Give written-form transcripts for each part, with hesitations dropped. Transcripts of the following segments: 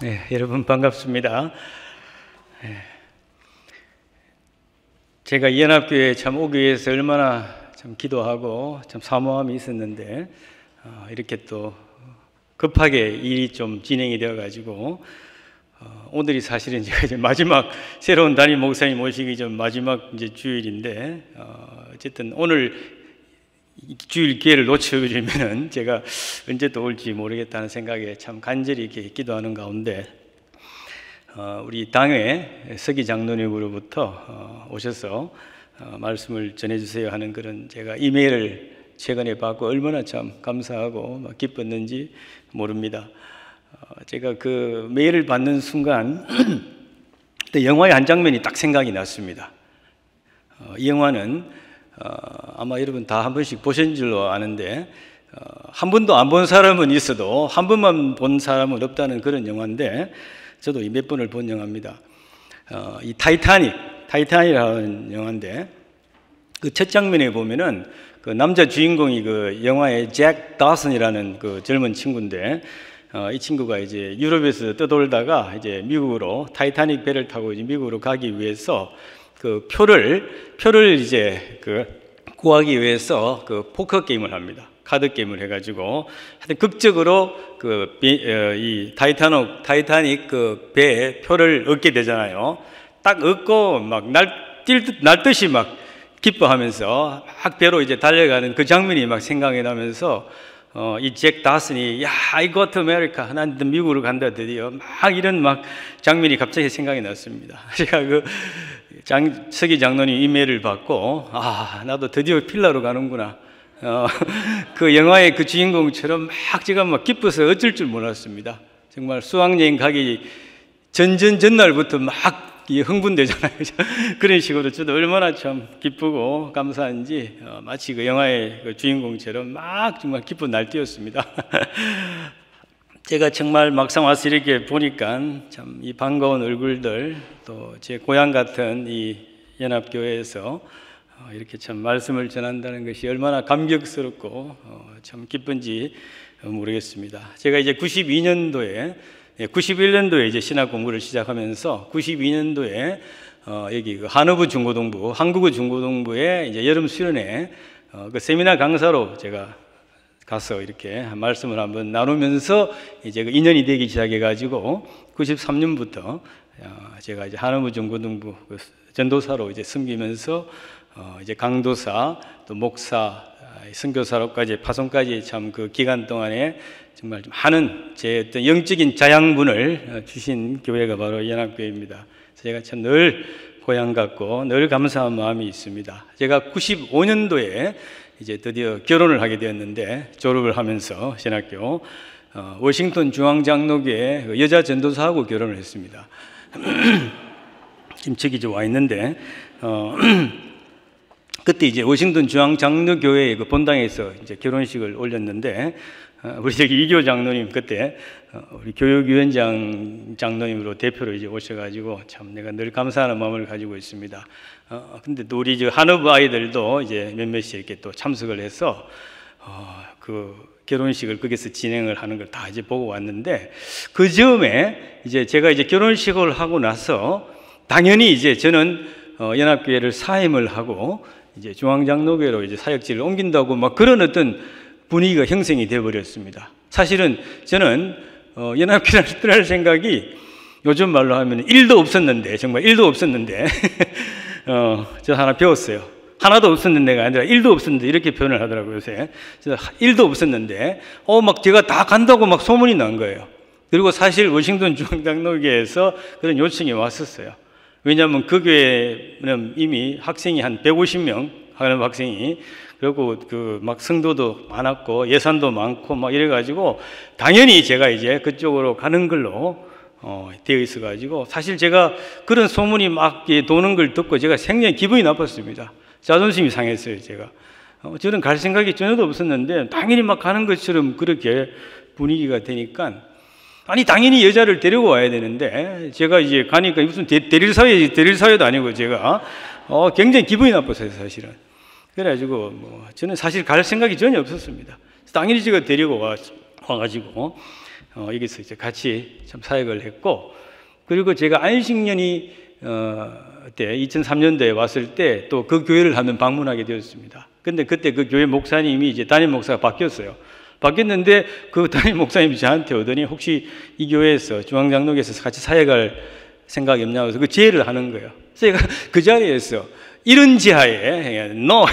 네, 여러분 반갑습니다. 제가 이 연합교회에 참 오기 위해서 얼마나 참 기도하고 참 사모함이 있었는데 이렇게 또 급하게 일이 좀 진행이 되어 가지고 오늘이 사실은 제가 이제 마지막 새로운 담임 목사님 모시기 전 마지막 이제 주일인데 어쨌든 오늘 주일 기회를 놓쳐버리면은 제가 언제 또 올지 모르겠다는 생각에 참 간절히 이렇게 기도하는 가운데 우리 당회 서기 장로님으로부터 오셔서 말씀을 전해주세요 하는 그런 제가 이메일을 최근에 받고 얼마나 참 감사하고 기뻤는지 모릅니다. 제가 그 메일을 받는 순간 영화의 한 장면이 딱 생각이 났습니다. 이 영화는 아마 여러분 다 한 번씩 보신 줄로 아는데 한 번도 안 본 사람은 있어도 한 번만 본 사람은 없다는 그런 영화인데 저도 몇 번을 본 영화입니다. 이 타이타닉이라는 영화인데 그 첫 장면에 보면은 그 남자 주인공이 그 영화의 잭 다슨이라는 그 젊은 친구인데 이 친구가 이제 유럽에서 떠돌다가 이제 미국으로 타이타닉 배를 타고 이제 미국으로 가기 위해서 그 표를 이제 그 구하기 위해서 그 포커 게임을 합니다. 카드 게임을 해가지고 하여튼 극적으로 그 이 타이타닉 그 배에 표를 얻게 되잖아요. 딱 얻고 막 날듯이 막 기뻐하면서 막 배로 이제 달려가는 그 장면이 막 생각이 나면서 이 잭 다슨이 야, I go to America, 난 미국으로 간다 드디어 막 이런 막 장면이 갑자기 생각이 났습니다. 제가 그 서기 장로님 이메일을 받고 나도 드디어 필라로 가는구나. 그 영화의 그 주인공처럼 막 제가 막 기뻐서 어쩔 줄 몰랐습니다. 정말 수학여행 가기 전날부터 막 흥분되잖아요. 그런 식으로 저도 얼마나 참 기쁘고 감사한지 마치 그 영화의 그 주인공처럼 막 정말 기쁜 날뛰었습니다. 제가 정말 막상 와서 이렇게 보니까 참 이 반가운 얼굴들 또 제 고향 같은 이 연합교회에서 이렇게 참 말씀을 전한다는 것이 얼마나 감격스럽고 참 기쁜지 모르겠습니다. 제가 이제 91년도에 이제 신학 공부를 시작하면서 92년도에 여기 그 한우부 중고등부, 한국어 중고등부의 이제 여름 수련회 그 세미나 강사로 제가 가서 이렇게 말씀을 한번 나누면서 이제 그 인연이 되기 시작해가지고 93년부터 제가 이제 한우부 중고등부 그 전도사로 이제 섬기면서 이제 강도사 또 목사 선교사로까지 파송까지 참 그 기간 동안에 정말 좀 많은 제 어떤 영적인 자양분을 주신 교회가 바로 연합교회입니다. 제가 참 늘 고향 같고 늘 감사한 마음이 있습니다. 제가 95년도에 이제 드디어 결혼을 하게 되었는데 졸업을 하면서 신학교 워싱턴 중앙장로교회 여자 전도사하고 결혼을 했습니다. 지금 저기 와 있는데 그때 이제 워싱턴 중앙장로교회 그 본당에서 이제 결혼식을 올렸는데 우리 저기 이교 장로님 그때 우리 교육위원장 장로님으로 대표로 이제 오셔가지고 참 내가 늘 감사하는 마음을 가지고 있습니다. 근데 또 우리 저 한업 아이들도 이제 몇몇이 이렇게 또 참석을 해서 그 결혼식을 거기서 진행을 하는 걸 다 이제 보고 왔는데 그 즈음에 이제 제가 이제 결혼식을 하고 나서 당연히 이제 저는 연합교회를 사임을 하고 이제 중앙장로교회로 이제 사역지를 옮긴다고 막 그런 어떤 분위기가 형성이 되어 버렸습니다. 사실은 저는 연합교회를 떠날 생각이 요즘 말로 하면 1도 없었는데 정말 1도 없었는데 저 하나 배웠어요. 하나도 없었는데가 아니라 1도 없었는데 이렇게 표현을 하더라고요. 요새 1도 없었는데 막 제가 다 간다고 막 소문이 난 거예요. 그리고 사실 워싱턴 중앙장로교회에서 그런 요청이 왔었어요. 왜냐하면 그 교회는 이미 학생이 한 150명 하는 학생이 그리고 그 막 성도도 많았고 예산도 많고 막 이래가지고 당연히 제가 이제 그쪽으로 가는 걸로 되어 있어가지고 사실 제가 그런 소문이 막 도는 걸 듣고 제가 굉장히 기분이 나빴습니다. 자존심이 상했어요. 제가 저는 갈 생각이 전혀도 없었는데 당연히 막 가는 것처럼 그렇게 분위기가 되니까 아니 당연히 여자를 데리고 와야 되는데 제가 이제 가니까 무슨 데릴 사회도 아니고 제가 굉장히 기분이 나빴어요. 사실은. 그래가지고 저는 사실 갈 생각이 전혀 없었습니다. 당연히 제가 데리고 와가지고 여기서 이제 같이 참 사역을 했고, 그리고 제가 안식년이 때 2003년도에 왔을 때 또 그 교회를 한번 방문하게 되었습니다. 근데 그때 그 교회 목사님이 이제 담임 목사가 바뀌었어요. 바뀌었는데 그 담임 목사님이 저한테 오더니 혹시 이 교회에서 중앙장로교에서 같이 사역할 생각이 없냐고 해서 그 제의를 하는 거예요. 그래서 제가 그 자리에서 이런 지하에 no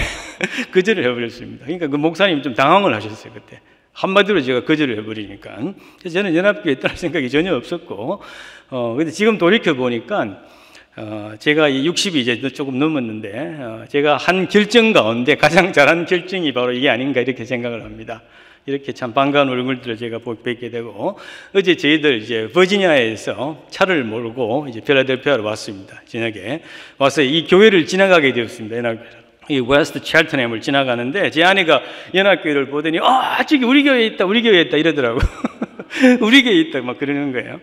거절을 해버렸습니다. 그러니까 그 목사님이 좀 당황을 하셨어요. 그때 한마디로 제가 거절을 해버리니까. 그래서 저는 연합교회에 떠날 생각이 전혀 없었고, 근데 지금 돌이켜 보니까 제가 60이 이제 조금 넘었는데 제가 한 결정 가운데 가장 잘한 결정이 바로 이게 아닌가 이렇게 생각을 합니다. 이렇게 참 반가운 얼굴들을 제가 뵙게 되고, 어제 저희들 이제 버지니아에서 차를 몰고 이제 필라델피아로 왔습니다. 저녁에 와서 이 교회를 지나가게 되었습니다. 연합교회를. 이 웨스트 찰턴햄을 지나가는데 제 아내가 연합교회를 보더니 저기 우리 교회에 있다, 우리 교회에 있다 이러더라고. 우리 교회에 있다 막 그러는 거예요.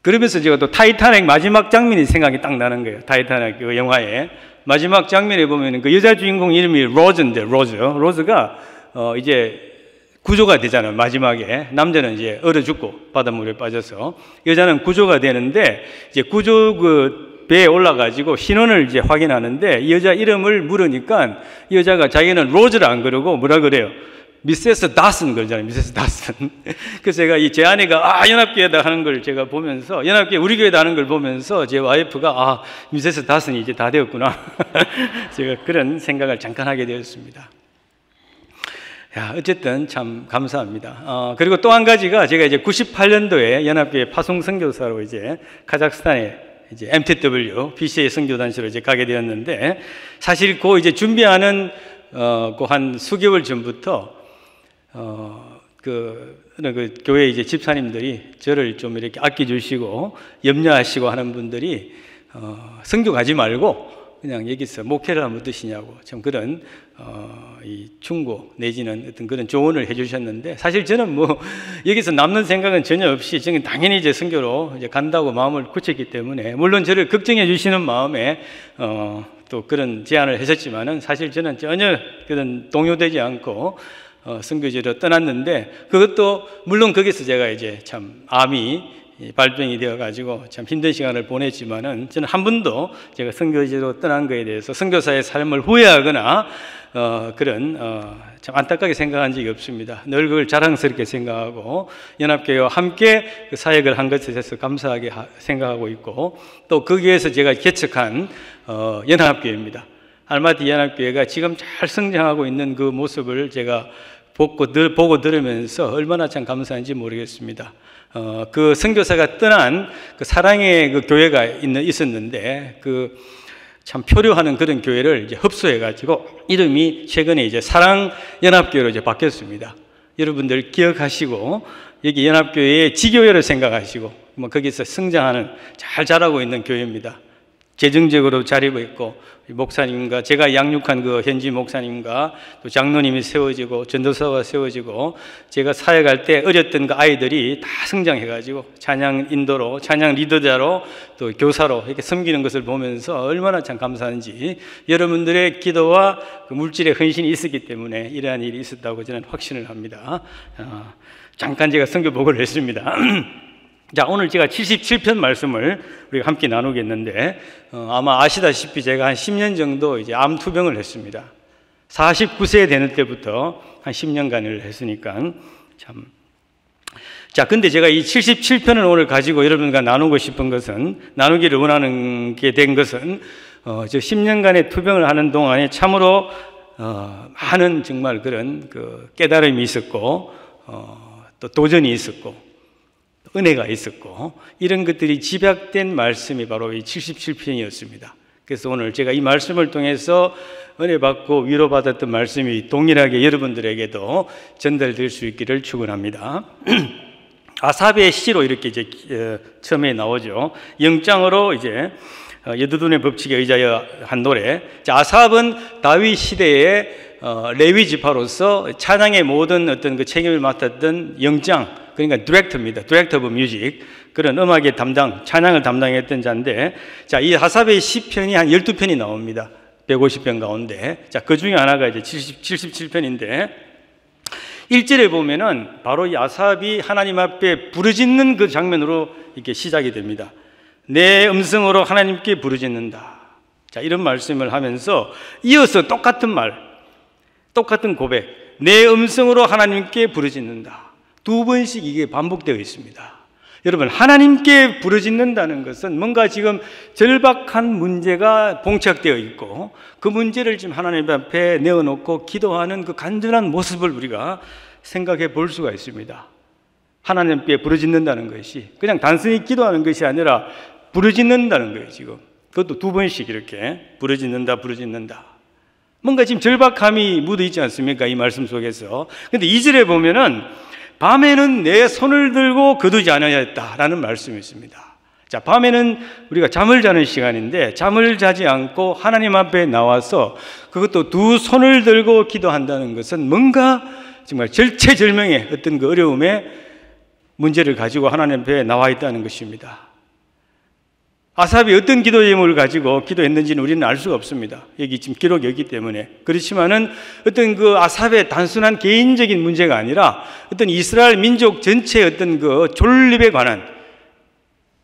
그러면서 제가 또 타이타닉 마지막 장면이 생각이 딱 나는 거예요. 타이타닉 그 영화에 마지막 장면에 보면 그 여자 주인공 이름이 로즈인데, 로즈가 이제 구조가 되잖아요. 마지막에 남자는 이제 얼어 죽고 바닷물에 빠져서, 여자는 구조가 되는데 이제 구조 그 배에 올라가지고 신원을 이제 확인하는데 이 여자 이름을 물으니까 이 여자가 자기는 로즈를 안 그러고 뭐라 그래요? 미세스 다슨 그러잖아요. 미세스 다슨. 그래서 제가 제 아내가 연합교회다 하는 걸 제가 보면서, 연합교회 우리 교회다 하는 걸 보면서 제 와이프가 미세스 다슨이 이제 다 되었구나. 제가 그런 생각을 잠깐 하게 되었습니다. 어쨌든 참 감사합니다. 그리고 또 한 가지가 제가 이제 98년도에 연합교회 파송 선교사로 이제 카자흐스탄에 이제 MTW BCA 선교단체로 이제 가게 되었는데, 사실 그 이제 준비하는 그 한 수개월 전부터 그 교회 이제 집사님들이 저를 좀 이렇게 아껴주시고 염려하시고 하는 분들이 선교 가지 말고 그냥 여기서 목회를 하면 어떠시냐고 참 그런 이 충고 내지는 어떤 그런 조언을 해주셨는데, 사실 저는 뭐 여기서 남는 생각은 전혀 없이 저는 당연히 이제 선교로 이제 간다고 마음을 굳혔기 때문에, 물론 저를 걱정해 주시는 마음에 또 그런 제안을 했었지만은 사실 저는 전혀 그런 동요되지 않고 선교지로 떠났는데, 그것도 물론 거기서 제가 이제 참 암이 발병이 되어가지고 참 힘든 시간을 보냈지만은 저는 한 번도 제가 선교지로 떠난 거에 대해서 선교사의 삶을 후회하거나 그런 참 안타깝게 생각한 적이 없습니다. 늘 그걸 자랑스럽게 생각하고 연합교회와 함께 그 사역을 한 것에 대해서 감사하게 생각하고 있고, 또 거기에서 제가 개척한 연합교회입니다. 알마티 연합교회가 지금 잘 성장하고 있는 그 모습을 제가 보고 들으면서 얼마나 참 감사한지 모르겠습니다. 그 선교사가 떠난 그 사랑의 그 교회가 있었는데 그 참 표류하는 그런 교회를 이제 흡수해가지고 이름이 최근에 이제 사랑연합교회로 이제 바뀌었습니다. 여러분들 기억하시고 여기 연합교회의 지교회를 생각하시고 뭐 거기서 성장하는 잘 자라고 있는 교회입니다. 재정적으로 자리고 있고, 목사님과 제가 양육한 그 현지 목사님과 또 장로님이 세워지고 전도사가 세워지고, 제가 사역할 때 어렸던 그 아이들이 다 성장해가지고 찬양 인도로, 찬양 리더자로 또 교사로 이렇게 섬기는 것을 보면서 얼마나 참 감사한지, 여러분들의 기도와 그 물질의 헌신이 있었기 때문에 이러한 일이 있었다고 저는 확신을 합니다. 잠깐 제가 선교 보고를 했습니다. 자, 오늘 제가 77편 말씀을 우리가 함께 나누겠는데, 아마 아시다시피 제가 한 10년 정도 이제 암 투병을 했습니다. 49세 되는 때부터 한 10년간을 했으니까 참. 자, 근데 제가 이 77편을 오늘 가지고 여러분과 나누고 싶은 것은, 나누기를 원하는 게 된 것은, 저 10년간의 투병을 하는 동안에 참으로 많은 정말 그런 그 깨달음이 있었고, 또 도전이 있었고, 은혜가 있었고, 이런 것들이 집약된 말씀이 바로 이 77편이었습니다. 그래서 오늘 제가 이 말씀을 통해서 은혜 받고 위로받았던 말씀이 동일하게 여러분들에게도 전달될 수 있기를 축원합니다. 아삽의 시로 이렇게 이제 처음에 나오죠. 영장으로 이제 여두둔의 법칙에 의하여 한 노래. 자, 아삽은 다윗 시대의 레위 지파로서 찬양의 모든 어떤 그 책임을 맡았던 영장, 그러니까 디렉터입니다. 디렉터 오브 뮤직. 그런 음악의 담당, 찬양을 담당했던 자인데, 자, 이 아삽의 시편이 한 12편이 나옵니다. 150편 가운데. 자, 그 중에 하나가 이제 77편인데, 1절에 보면은 바로 이 아삽이 하나님 앞에 부르짖는 그 장면으로 이렇게 시작이 됩니다. 내 음성으로 하나님께 부르짖는다. 자, 이런 말씀을 하면서 이어서 똑같은 말, 똑같은 고백, 내 음성으로 하나님께 부르짖는다. 두 번씩 이게 반복되어 있습니다. 여러분, 하나님께 부르짖는다는 것은 뭔가 지금 절박한 문제가 봉착되어 있고 그 문제를 지금 하나님 앞에 내어놓고 기도하는 그 간절한 모습을 우리가 생각해 볼 수가 있습니다. 하나님께 부르짖는다는 것이 그냥 단순히 기도하는 것이 아니라 부르짖는다는 거예요. 지금 그것도 두 번씩 이렇게 부르짖는다, 부르짖는다. 뭔가 지금 절박함이 묻어 있지 않습니까? 이 말씀 속에서. 근데 2절에 보면은 밤에는 내 손을 들고 거두지 않아야했다라는 말씀이 있습니다. 자, 밤에는 우리가 잠을 자는 시간인데 잠을 자지 않고 하나님 앞에 나와서 그것도 두 손을 들고 기도한다는 것은 뭔가 정말 절체절명의 어떤 그 어려움의 문제를 가지고 하나님 앞에 나와 있다는 것입니다. 아삽이 어떤 기도 제목을 가지고 기도했는지는 우리는 알 수가 없습니다. 여기 지금 기록이 없기 때문에. 그렇지만은 어떤 그 아삽의 단순한 개인적인 문제가 아니라 어떤 이스라엘 민족 전체의 어떤 그 존립에 관한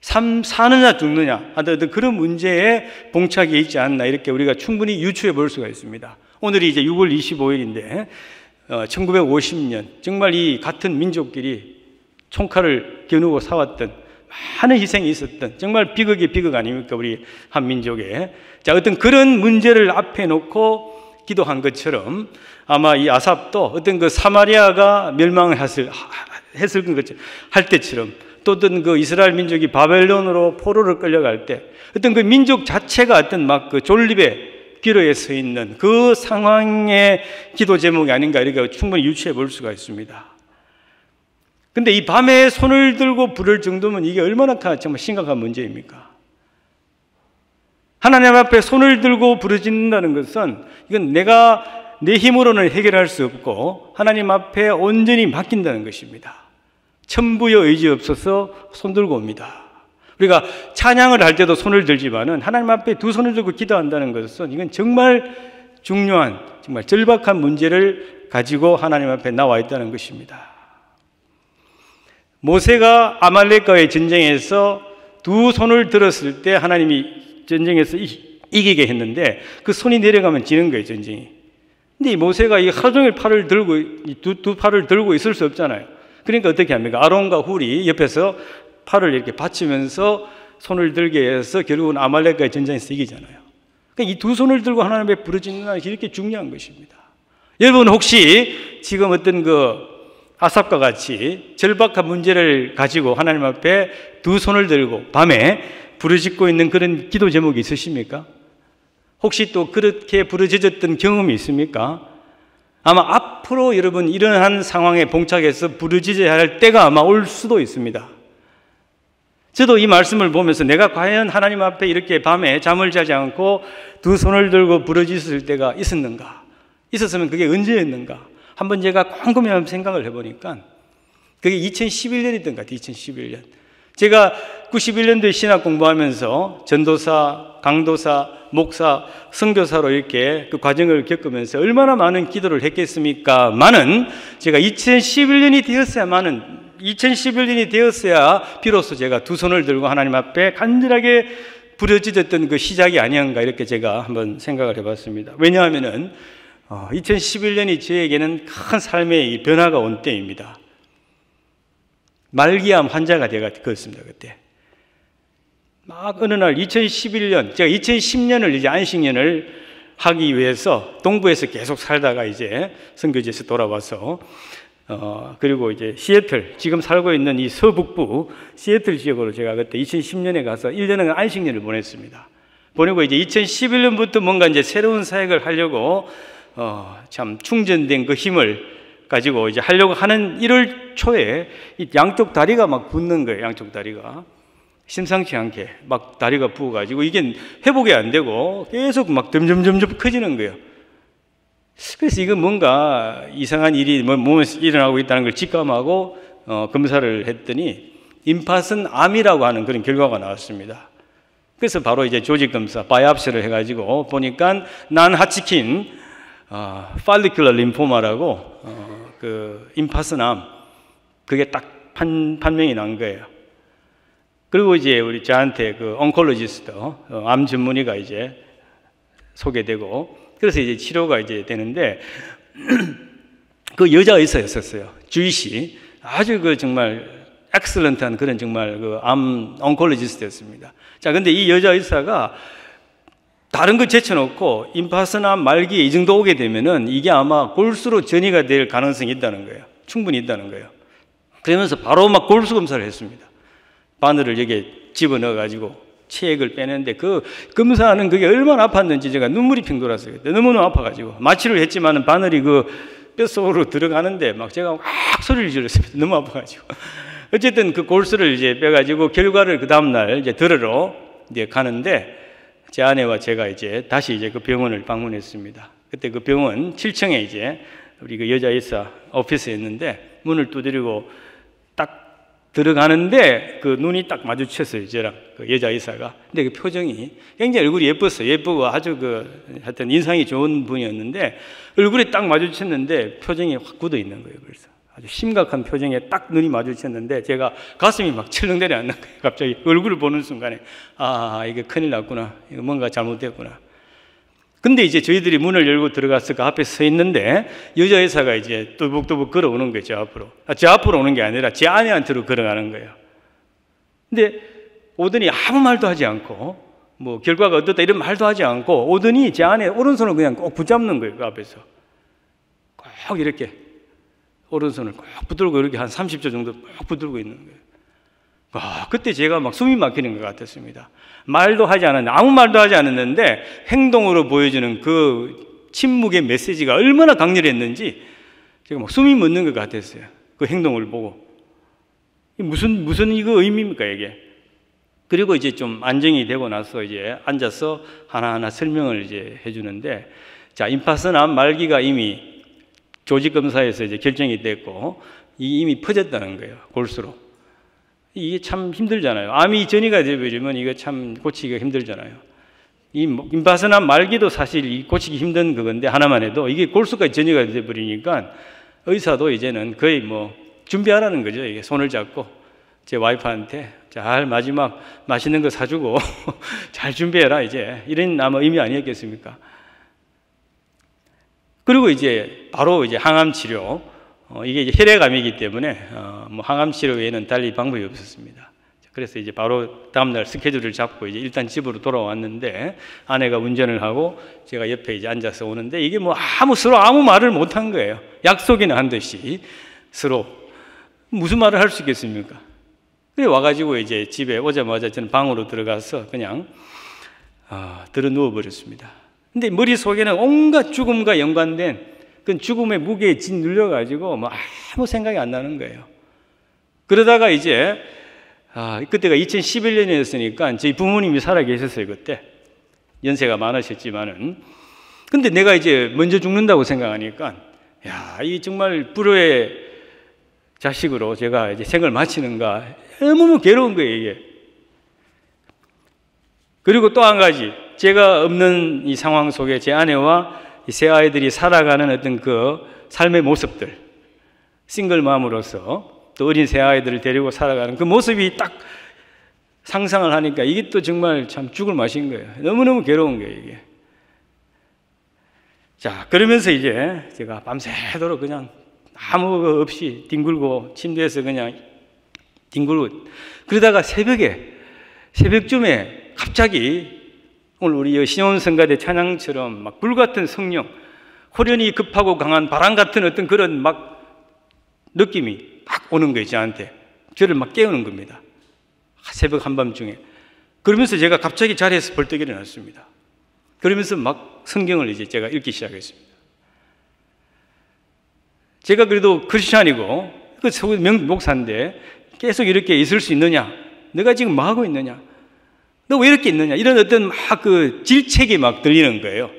사느냐 죽느냐 하는 그런 문제에 봉착해 있지 않나 이렇게 우리가 충분히 유추해 볼 수가 있습니다. 오늘이 이제 6월 25일인데 1950년 정말 이 같은 민족끼리 총칼을 겨누고 싸웠던 많은 희생이 있었던 정말 비극의 비극 아닙니까? 우리 한민족에. 자, 어떤 그런 문제를 앞에 놓고 기도한 것처럼 아마 이 아삽도 어떤 그 사마리아가 멸망을 했을 것처럼 할 때처럼 또 어떤 그 이스라엘 민족이 바벨론으로 포로를 끌려갈 때 어떤 그 민족 자체가 어떤 막 그 존립의 기로에 서 있는 그 상황의 기도 제목이 아닌가 이렇게 충분히 유추해 볼 수가 있습니다. 근데 이 밤에 손을 들고 부를 정도면 이게 얼마나 정말 심각한 문제입니까? 하나님 앞에 손을 들고 부르짖는다는 것은 이건 내가 내 힘으로는 해결할 수 없고 하나님 앞에 온전히 맡긴다는 것입니다. 천부여 의지 없어서 손 들고 옵니다. 우리가 찬양을 할 때도 손을 들지만은 하나님 앞에 두 손을 들고 기도한다는 것은 이건 정말 중요한 정말 절박한 문제를 가지고 하나님 앞에 나와 있다는 것입니다. 모세가 아말렉과의 전쟁에서 두 손을 들었을 때 하나님이 전쟁에서 이기게 했는데 그 손이 내려가면 지는 거예요, 전쟁이. 근데 이 모세가 이 하루 종일 팔을 들고 두 팔을 들고 있을 수 없잖아요. 그러니까 어떻게 합니까? 아론과 훌이 옆에서 팔을 이렇게 받치면서 손을 들게 해서 결국은 아말렉과의 전쟁에서 이기잖아요. 그러니까 이 두 손을 들고 하나님 앞에 부르짖는 것이 이렇게 중요한 것입니다. 여러분 혹시 지금 어떤 그 아삽과 같이 절박한 문제를 가지고 하나님 앞에 두 손을 들고 밤에 부르짖고 있는 그런 기도 제목이 있으십니까? 혹시 또 그렇게 부르짖었던 경험이 있습니까? 아마 앞으로 여러분 이러한 상황에 봉착해서 부르짖어야 할 때가 아마 올 수도 있습니다. 저도 이 말씀을 보면서 내가 과연 하나님 앞에 이렇게 밤에 잠을 자지 않고 두 손을 들고 부르짖을 때가 있었는가? 있었으면 그게 언제였는가? 한번 제가 곰곰이 한번 생각을 해보니까 그게 2011년이던 것 같아요. 2011년. 제가 91년도에 신학 공부하면서 전도사, 강도사, 목사, 선교사로 이렇게 그 과정을 겪으면서 얼마나 많은 기도를 했겠습니까만은 제가 2011년이 되었어야 비로소 제가 두 손을 들고 하나님 앞에 간절하게 부르짖었던 그 시작이 아니었는가 이렇게 제가 한번 생각을 해봤습니다. 왜냐하면은 2011년이 저에게는 큰 삶의 변화가 온 때입니다. 말기암 환자가 되었습니다. 그때 막 어느 날 2011년 제가 2010년을 이제 안식년을 하기 위해서 동부에서 계속 살다가 이제 선교지에서 돌아와서 그리고 이제 시애틀 지금 살고 있는 이 서북부 시애틀 지역으로 제가 그때 2010년에 가서 1년간 안식년을 보냈습니다. 보내고 이제 2011년부터 뭔가 이제 새로운 사역을 하려고 참 충전된 그 힘을 가지고 이제 하려고 하는 1월 초에 이 양쪽 다리가 막 붓는 거예요. 양쪽 다리가 심상치 않게 막 다리가 부어가지고 이게 회복이 안 되고 계속 막 점점 커지는 거예요. 그래서 이건 뭔가 이상한 일이 몸에서 일어나고 있다는 걸 직감하고 검사를 했더니 임파선 암이라고 하는 그런 결과가 나왔습니다. 그래서 바로 이제 조직 검사 바이옵시를 해가지고 보니까 난하치킨 팔리큘러 림포마라고 그 임파선암 그게 딱 판명이 난 거예요. 그리고 이제 우리 저한테 그 온콜로지스트 암 전문의가 이제 소개되고 그래서 이제 치료가 이제 되는데 그 여자 의사였었어요. 주이씨 아주 그 정말 엑셀런트한 그런 정말 그 암 온콜로지스트였습니다. 자, 근데 이 여자 의사가 다른 거 제쳐놓고 임파선암 말기에 이 정도 오게 되면은 이게 아마 골수로 전이가 될 가능성이 있다는 거예요. 충분히 있다는 거예요. 그러면서 바로 막 골수 검사를 했습니다. 바늘을 여기에 집어넣어 가지고 체액을 빼는데 그 검사하는 그게 얼마나 아팠는지 제가 눈물이 핑 돌았어요. 너무너무 아파가지고 마취를 했지만은 바늘이 그 뼛속으로 들어가는데 막 제가 막 소리를 질렀습니다. 너무 아파가지고. 어쨌든 그 골수를 이제 빼가지고 결과를 그 다음날 이제 들으러 이제 가는데 제 아내와 제가 이제 다시 이제 그 병원을 방문했습니다. 그때 그 병원 7층에 이제 우리 그 여자 의사 오피스였는데 문을 두드리고 딱 들어가는데 그 눈이 딱 마주쳤어요. 저랑 그 여자 의사가. 근데 그 표정이 굉장히 얼굴이 예뻤어요. 예쁘고 아주 그 하여튼 인상이 좋은 분이었는데 얼굴이 딱 마주쳤는데 표정이 확 굳어 있는 거예요. 그래서 아주 심각한 표정에 딱 눈이 마주쳤는데 제가 가슴이 막 철렁 내려앉는 거예요. 갑자기 얼굴을 보는 순간에 아, 이게 큰일 났구나. 이거 뭔가 잘못됐구나. 근데 이제 저희들이 문을 열고 들어가서 그 앞에 서 있는데 여자 의사가 이제 뚜벅뚜벅 걸어오는 거예요. 제 앞으로. 제 앞으로 오는 게 아니라 제 아내한테로 걸어가는 거예요. 근데 오더니 아무 말도 하지 않고 뭐 결과가 어떻다 이런 말도 하지 않고 오더니 제 아내 오른손을 그냥 꼭 붙잡는 거예요. 그 앞에서. 꼭 이렇게 오른손을 꼭 붙들고 이렇게 한 30초 정도 꼭 붙들고 있는 거예요. 그때 제가 막 숨이 막히는 것 같았습니다. 말도 하지 않았는데, 아무 말도 하지 않았는데 행동으로 보여주는 그 침묵의 메시지가 얼마나 강렬했는지 제가 막 숨이 멎는 것 같았어요. 그 행동을 보고. 무슨 이거 의미입니까, 이게? 그리고 이제 좀 안정이 되고 나서 이제 앉아서 하나하나 설명을 이제 해주는데, 자, 임파선암 말기가 이미 조직검사에서 이제 결정이 됐고, 이미 퍼졌다는 거예요, 골수로. 이게 참 힘들잖아요. 암이 전이가 되어버리면 이거 참 고치기가 힘들잖아요. 이 임파선암 말기도 사실 고치기 힘든 그건데 하나만 해도 이게 골수까지 전이가 되어버리니까 의사도 이제는 거의 뭐 준비하라는 거죠. 이게 손을 잡고 제 와이프한테 잘 마지막 맛있는 거 사주고 잘 준비해라 이제 이런 아마 의미 아니었겠습니까? 그리고 이제 바로 이제 항암 치료. 이게 이제 혈액암이기 때문에 뭐 항암 치료 외에는 달리 방법이 없었습니다. 그래서 이제 바로 다음날 스케줄을 잡고 이제 일단 집으로 돌아왔는데 아내가 운전을 하고 제가 옆에 이제 앉아서 오는데 이게 뭐 서로 아무 말을 못 한 거예요. 약속이나 한 듯이 서로 무슨 말을 할 수 있겠습니까? 그래 와가지고 이제 집에 오자마자 저는 방으로 들어가서 그냥 들어 누워 버렸습니다. 근데 머릿속에는 온갖 죽음과 연관된 그 죽음의 무게에 짓눌려가지고 뭐 아무 생각이 안 나는 거예요. 그러다가 이제 그때가 2011년이었으니까 저희 부모님이 살아 계셨어요. 그때 연세가 많으셨지만은 근데 내가 이제 먼저 죽는다고 생각하니까 야, 이 정말 불효의 자식으로 제가 이제 생을 마치는가 너무 괴로운 거예요, 이게. 그리고 또 한 가지 제가 없는 이 상황 속에 제 아내와 이 세 아이들이 살아가는 어떤 그 삶의 모습들, 싱글맘으로서 또 어린 세 아이들을 데리고 살아가는 그 모습이 딱 상상을 하니까 이게 또 정말 참 죽을 맛인 거예요. 너무너무 괴로운 거예요, 이게. 자, 그러면서 이제 제가 밤새도록 그냥 아무 거 없이 뒹굴고 침대에서 그냥 뒹굴고 그러다가 새벽쯤에 갑자기 오늘 우리 신혼 성가대 찬양처럼 막 불같은 성령, 호련히 급하고 강한 바람 같은 어떤 그런 막 느낌이 막 오는 거예요, 저한테. 저를 막 깨우는 겁니다. 새벽 한밤중에. 그러면서 제가 갑자기 자리에서 벌떡 일어났습니다. 그러면서 막 성경을 이제 제가 읽기 시작했습니다. 제가 그래도 크리스찬이고 그 목사인데 계속 이렇게 있을 수 있느냐? 내가 지금 뭐 하고 있느냐? 너 왜 이렇게 있느냐? 이런 어떤 막 그 질책이 막 들리는 거예요.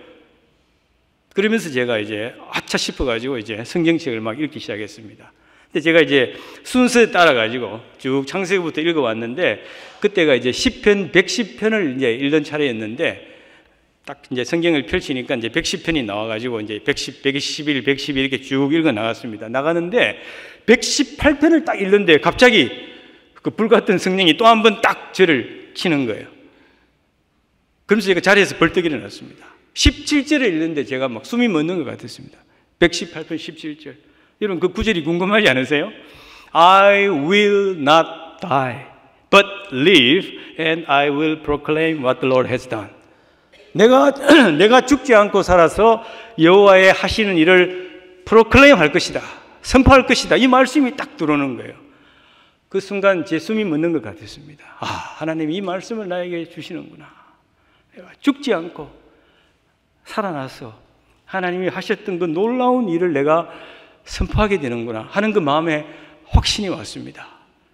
그러면서 제가 이제 아차 싶어가지고 이제 성경책을 막 읽기 시작했습니다. 근데 제가 이제 순서에 따라가지고 쭉 창세기부터 읽어왔는데 그때가 이제 시편 110편을 이제 읽던 차례였는데 딱 이제 성경을 펼치니까 이제 110편이 나와가지고 이제 110, 111, 112 이렇게 쭉 읽어 나갔습니다. 나가는데 118편을 딱 읽는데 갑자기 그 불같은 성령이 또 한 번 딱 저를 치는 거예요. 그러면서 제가 자리에서 벌떡 일어났습니다. 17절을 읽는데 제가 막 숨이 멎는 것 같았습니다. 118편 17절. 여러분 그 구절이 궁금하지 않으세요? I will not die, but live, and I will proclaim what the Lord has done. 내가 죽지 않고 살아서 여호와의 하시는 일을 프로클레임 할 것이다. 선포할 것이다. 이 말씀이 딱 들어오는 거예요. 그 순간 제 숨이 멎는 것 같았습니다. 아, 하나님이 이 말씀을 나에게 주시는구나. 내가 죽지 않고 살아나서 하나님이 하셨던 그 놀라운 일을 내가 선포하게 되는구나 하는 그 마음에 확신이 왔습니다.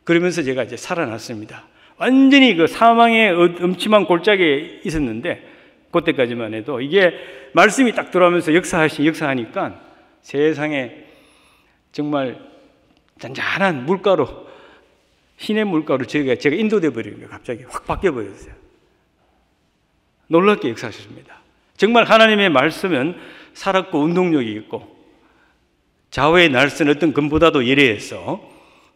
그러면서 제가 이제 살아났습니다. 완전히 그 사망의 음침한 골짜기에 있었는데 그때까지만 해도 이게 말씀이 딱 들어오면서 역사하니까 세상에 정말 잔잔한 물가로, 신의 물가로 제가 인도돼 버리는 거예요. 갑자기 확 바뀌어 버렸어요. 놀랍게 역사하셨습니다. 정말 하나님의 말씀은 살았고 운동력이 있고 좌우의 날선 어떤 금보다도 예리해서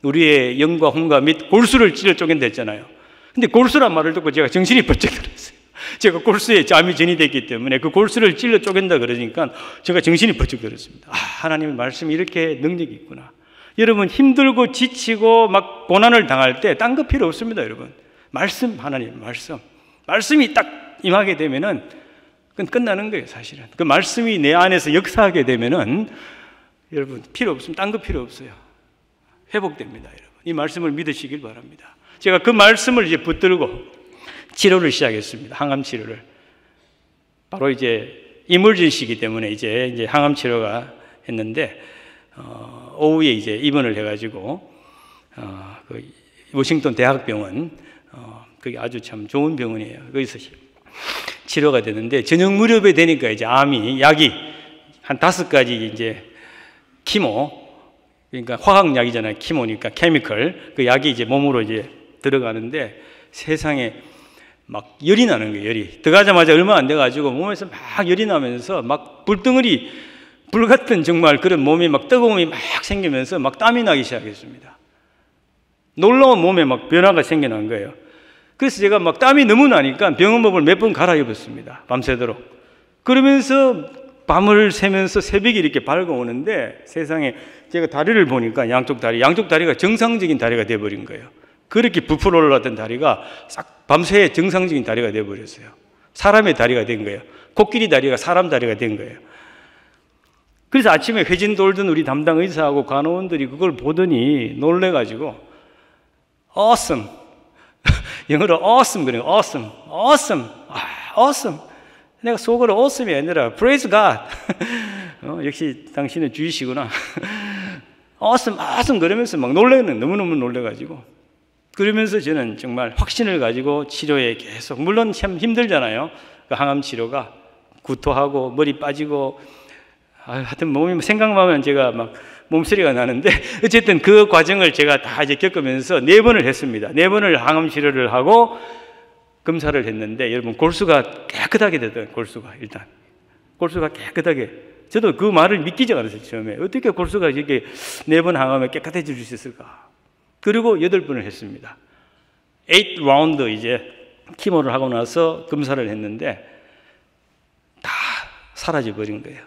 우리의 영과 혼과 및 골수를 찔러 쪼갠다 했잖아요. 근데 골수란 말을 듣고 제가 정신이 번쩍 들었어요. 제가 골수에 잠이 전이 됐기 때문에 그 골수를 찔러 쪼갠다 그러니까 제가 정신이 번쩍 들었습니다. 아, 하나님의 말씀이 이렇게 능력이 있구나. 여러분 힘들고 지치고 막 고난을 당할 때 딴 거 필요 없습니다. 여러분 말씀, 하나님 말씀이 딱 임하게 되면은 그건 끝나는 거예요. 사실은 그 말씀이 내 안에서 역사하게 되면은 여러분 필요 없습니다. 딴 거 필요 없어요. 회복됩니다. 여러분 이 말씀을 믿으시길 바랍니다. 제가 그 말씀을 이제 붙들고 치료를 시작했습니다. 항암 치료를. 바로 이제 이물전시이기 때문에 이제 항암 치료가 했는데 오후에 이제 입원을 해가지고 그 워싱턴 대학병원 그게 아주 참 좋은 병원이에요. 거기서 치료가 되는데 저녁 무렵에 되니까 이제 약이 한 5가지 이제 키모, 그러니까 화학약이잖아요. 키모니까 케미컬 그 약이 이제 몸으로 이제 들어가는데 세상에 막 열이 나는 거예요. 열이 들어가자마자 얼마 안 돼가지고 몸에서 막 열이 나면서 막 불덩어리 불 같은 정말 그런 몸이 막 뜨거움이 막 생기면서 막 땀이 나기 시작했습니다. 놀라운 몸에 막 변화가 생겨난 거예요. 그래서 제가 막 땀이 너무 나니까 병원복을 몇 번 갈아입었습니다. 밤새도록. 그러면서 밤을 새면서 새벽이 이렇게 밝아오는데 세상에 제가 다리를 보니까 양쪽 다리가 정상적인 다리가 돼버린 거예요. 그렇게 부풀어 올랐던 다리가 싹 밤새 정상적인 다리가 돼버렸어요. 사람의 다리가 된 거예요. 코끼리 다리가 사람 다리가 된 거예요. 그래서 아침에 회진 돌던 우리 담당 의사하고 간호원들이 그걸 보더니 놀래가지고 awesome 영어로 awesome 그래요. awesome 내가 속으로 awesome이 아니라 praise God 역시 당신은 주이시구나 awesome 그러면서 막 너무너무 놀래가지고 그러면서 저는 정말 확신을 가지고 치료에 계속 물론 참 힘들잖아요. 그 항암 치료가 구토하고 머리 빠지고 하여튼 몸이 생각만 하면 제가 막 몸소리가 나는데 어쨌든 그 과정을 제가 다 이제 겪으면서 4번을 했습니다. 4번을 항암 치료를 하고 검사를 했는데 여러분 골수가 깨끗하게 되더라고요. 골수가 깨끗하게 저도 그 말을 믿기지 않았어요. 처음에 어떻게 골수가 이렇게 4번 항암에 깨끗해질 수 있을까. 그리고 8번을 했습니다. 8라운드 이제 키모를 하고 나서 검사를 했는데 다 사라져 버린 거예요.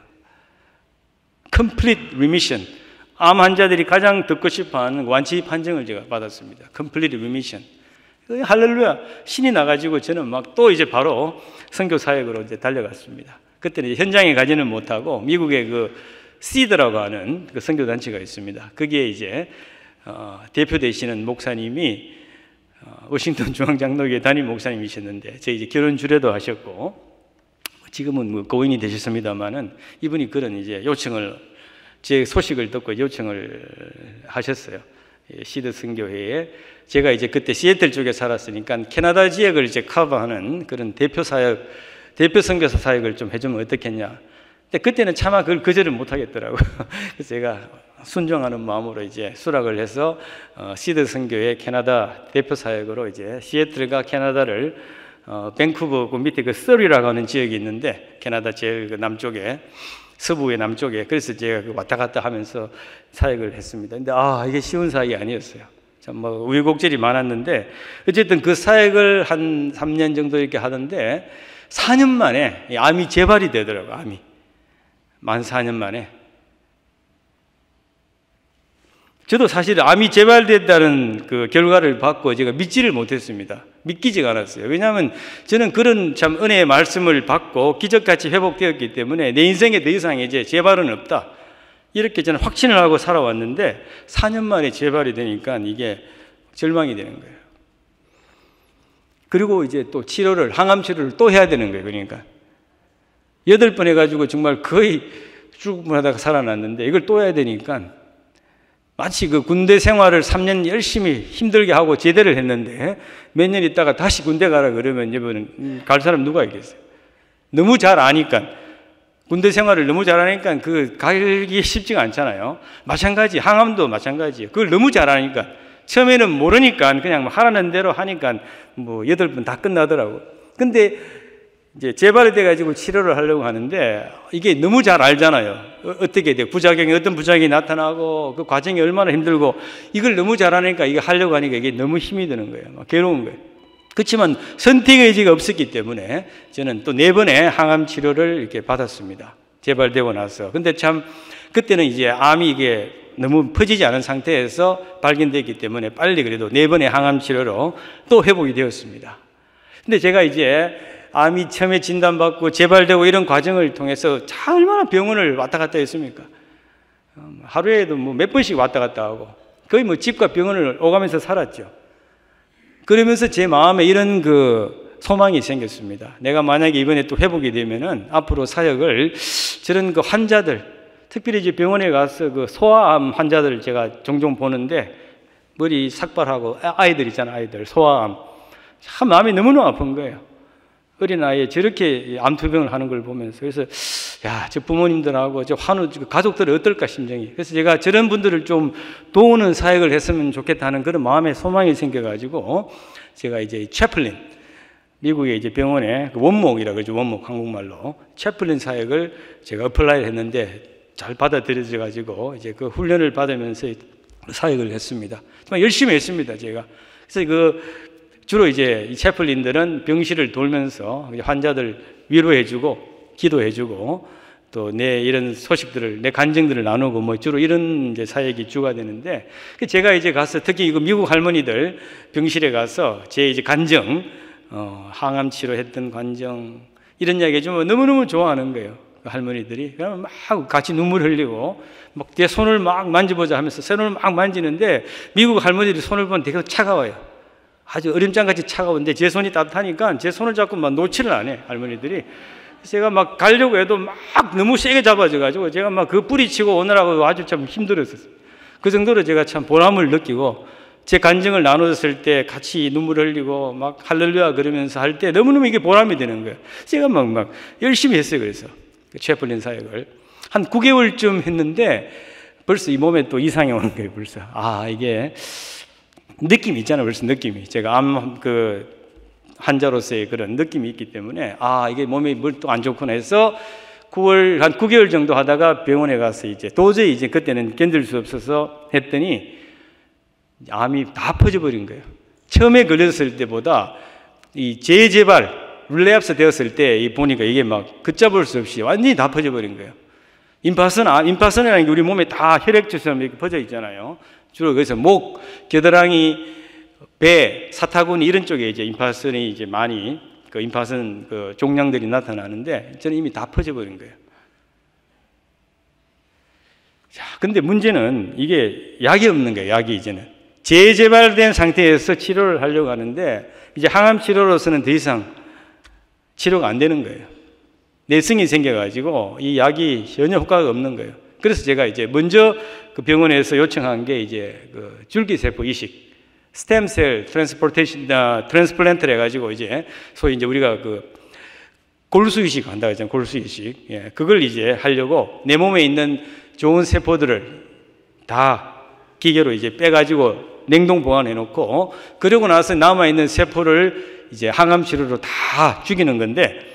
Complete remission. 암 환자들이 가장 듣고 싶어하는 완치 판정을 제가 받았습니다. Complete remission. 할렐루야. 신이 나가지고 저는 막 또 이제 바로 선교 사역으로 이제 달려갔습니다. 그때는 이제 현장에 가지는 못하고 미국의 그 시드라고 하는 그 선교 단체가 있습니다. 거기에 이제 대표 되시는 목사님이 워싱턴 중앙장로교회 담임 목사님이셨는데 제 이제 결혼 주례도 하셨고 지금은 뭐 고인이 되셨습니다만은 이분이 그런 이제 요청을 제 소식을 듣고 요청을 하셨어요. 시드 선교회에 제가 이제 그때 시애틀 쪽에 살았으니까 캐나다 지역을 이제 커버하는 그런 대표 선교사 사역을 좀 해주면 어떻겠냐. 근데 그때는 차마 그걸 거절을 못 하겠더라고요. 그래서 제가 순종하는 마음으로 이제 수락을 해서 시드 선교회 캐나다 대표 사역으로 이제 시애틀과 캐나다를 밴쿠버 그 밑에 그 서리라고 하는 지역이 있는데 캐나다 제일 그 남쪽에 서부의 남쪽에 그래서 제가 그 왔다 갔다 하면서 사역을 했습니다. 근데 이게 쉬운 사역이 아니었어요. 참 뭐 우여곡절이 많았는데 어쨌든 그 사역을 한 3년 정도 이렇게 하던데 4년 만에 암이 재발이 되더라고요. 암이 만 4년 만에. 저도 사실 암이 재발됐다는 그 결과를 받고 제가 믿지를 못했습니다. 믿기지가 않았어요. 왜냐하면 저는 그런 참 은혜의 말씀을 받고 기적같이 회복되었기 때문에 내 인생에 더 이상 이제 재발은 없다. 이렇게 저는 확신을 하고 살아왔는데 4년 만에 재발이 되니까 이게 절망이 되는 거예요. 그리고 이제 또 항암 치료를 또 해야 되는 거예요. 그러니까 8번 해가지고 정말 거의 죽음을 하다가 살아났는데 이걸 또 해야 되니까 마치 그 군대 생활을 3년 열심히 힘들게 하고 제대를 했는데 몇 년 있다가 다시 군대 가라 그러면 이번엔 갈 사람 누가 있겠어요? 너무 잘 아니까 군대 생활을 너무 잘하니까 그 가기 쉽지가 않잖아요. 마찬가지 항암도 마찬가지예요. 그걸 너무 잘하니까 처음에는 모르니까 그냥 하라는 대로 하니까 뭐 8번 다 끝나더라고. 근데 이제 재발이 돼가지고 치료를 하려고 하는데 이게 너무 잘 알잖아요. 어떻게 돼요? 어떤 부작용이 나타나고 그 과정이 얼마나 힘들고 이걸 너무 잘하니까 이거 하려고 하니까 이게 너무 힘이 드는 거예요. 막 괴로운 거예요. 그렇지만 선택의 의지가 없었기 때문에 저는 또 4번의 항암 치료를 이렇게 받았습니다. 재발되고 나서. 근데 참 그때는 이제 암이 이게 너무 퍼지지 않은 상태에서 발견됐기 때문에 빨리 그래도 4번의 항암 치료로 또 회복이 되었습니다. 근데 제가 이제 암이 처음에 진단받고 재발되고 이런 과정을 통해서 얼마나 병원을 왔다 갔다 했습니까? 하루에도 뭐 몇 번씩 왔다 갔다 하고 거의 뭐 집과 병원을 오가면서 살았죠. 그러면서 제 마음에 이런 그 소망이 생겼습니다. 내가 만약에 이번에 또 회복이 되면은 앞으로 사역을 저런 그 환자들, 특별히 이제 병원에 가서 그 소아암 환자들을 제가 종종 보는데 머리 삭발하고 아이들 있잖아요. 아이들 소아암. 참 마음이 너무너무 아픈 거예요. 어린아이에 저렇게 암투병을 하는 걸 보면서 그래서 저 부모님들하고 저 가족들은 어떨까 심정이. 그래서 제가 저런 분들을 좀 도우는 사역을 했으면 좋겠다는 그런 마음의 소망이 생겨가지고 제가 이제 채플린 미국의 이제 병원에 그 원목이라고 그러죠. 원목 한국말로 채플린 사역을 제가 어플라이를 했는데 잘 받아들여져가지고 이제 그 훈련을 받으면서 사역을 했습니다. 정말 열심히 했습니다. 제가 그래서 주로 이제 이 채플린들은 병실을 돌면서 환자들 위로해주고 기도해주고 또 내 이런 소식들을 내 간증들을 나누고 뭐 주로 이런 이제 사역이 주가 되는데 제가 이제 가서 특히 이거 미국 할머니들 병실에 가서 제 이제 간증 항암 치료했던 간증 이런 이야기 해주면 너무너무 좋아하는 거예요. 그 할머니들이 그러면 막 같이 눈물 흘리고 막 내 손을 막 만져보자 하면서 손을 막 만지는데 미국 할머니들이 손을 보면 되게 차가워요. 아주 얼음장같이 차가운데 제 손이 따뜻하니까 제 손을 잡고 막 놓지를 않아요, 할머니들이. 제가 막 가려고 해도 막 너무 세게 잡아져가지고 제가 막 그 뿌리치고 오느라고 아주 참 힘들었었어요. 그 정도로 제가 참 보람을 느끼고 제 간증을 나눴을 때 같이 눈물 흘리고 막 할렐루야 그러면서 할 때 너무너무 이게 보람이 되는 거예요. 제가 막 열심히 했어요. 그래서 채플린 사역을 한 9개월쯤 했는데 벌써 이 몸에 또 이상이 오는 거예요. 벌써 이게 느낌이 있잖아요. 벌써 느낌이. 제가 암 환자로서의 그런 느낌이 있기 때문에 이게 몸에 뭘 또 안 좋구나 해서 한 9개월 정도 하다가 병원에 가서 이제 도저히 이제 그때는 견딜 수 없어서 했더니 암이 다 퍼져버린 거예요. 처음에 걸렸을 때보다 이 재재발, 릴랩스 되었을 때 보니까 이게 막 걷잡을 수 없이 완전히 다 퍼져버린 거예요. 임파선이라는 게 우리 몸에 다 혈액처럼 이렇게 퍼져 있잖아요. 주로 그래서 목, 겨드랑이, 배, 사타구니 이런 쪽에 이제 임파선이 이제 많이 그 임파선 그 종양들이 나타나는데 저는 이미 다 퍼져버린 거예요. 자, 근데 문제는 이게 약이 없는 거예요. 약이 이제는 재재발된 상태에서 치료를 하려고 하는데 이제 항암 치료로서는 더 이상 치료가 안 되는 거예요. 내성이 생겨가지고 이 약이 전혀 효과가 없는 거예요. 그래서 제가 이제 먼저 그 병원에서 요청한 게 이제 그 줄기세포 이식, 스템셀 트랜스플란트를 해가지고 이제 소위 이제 우리가 그 골수 이식 한다고 했잖아요. 골수 이식. 그걸 이제 하려고 내 몸에 있는 좋은 세포들을 다 기계로 이제 빼가지고 냉동 보관해 놓고, 그러고 나서 남아있는 세포를 이제 항암 치료로 다 죽이는 건데,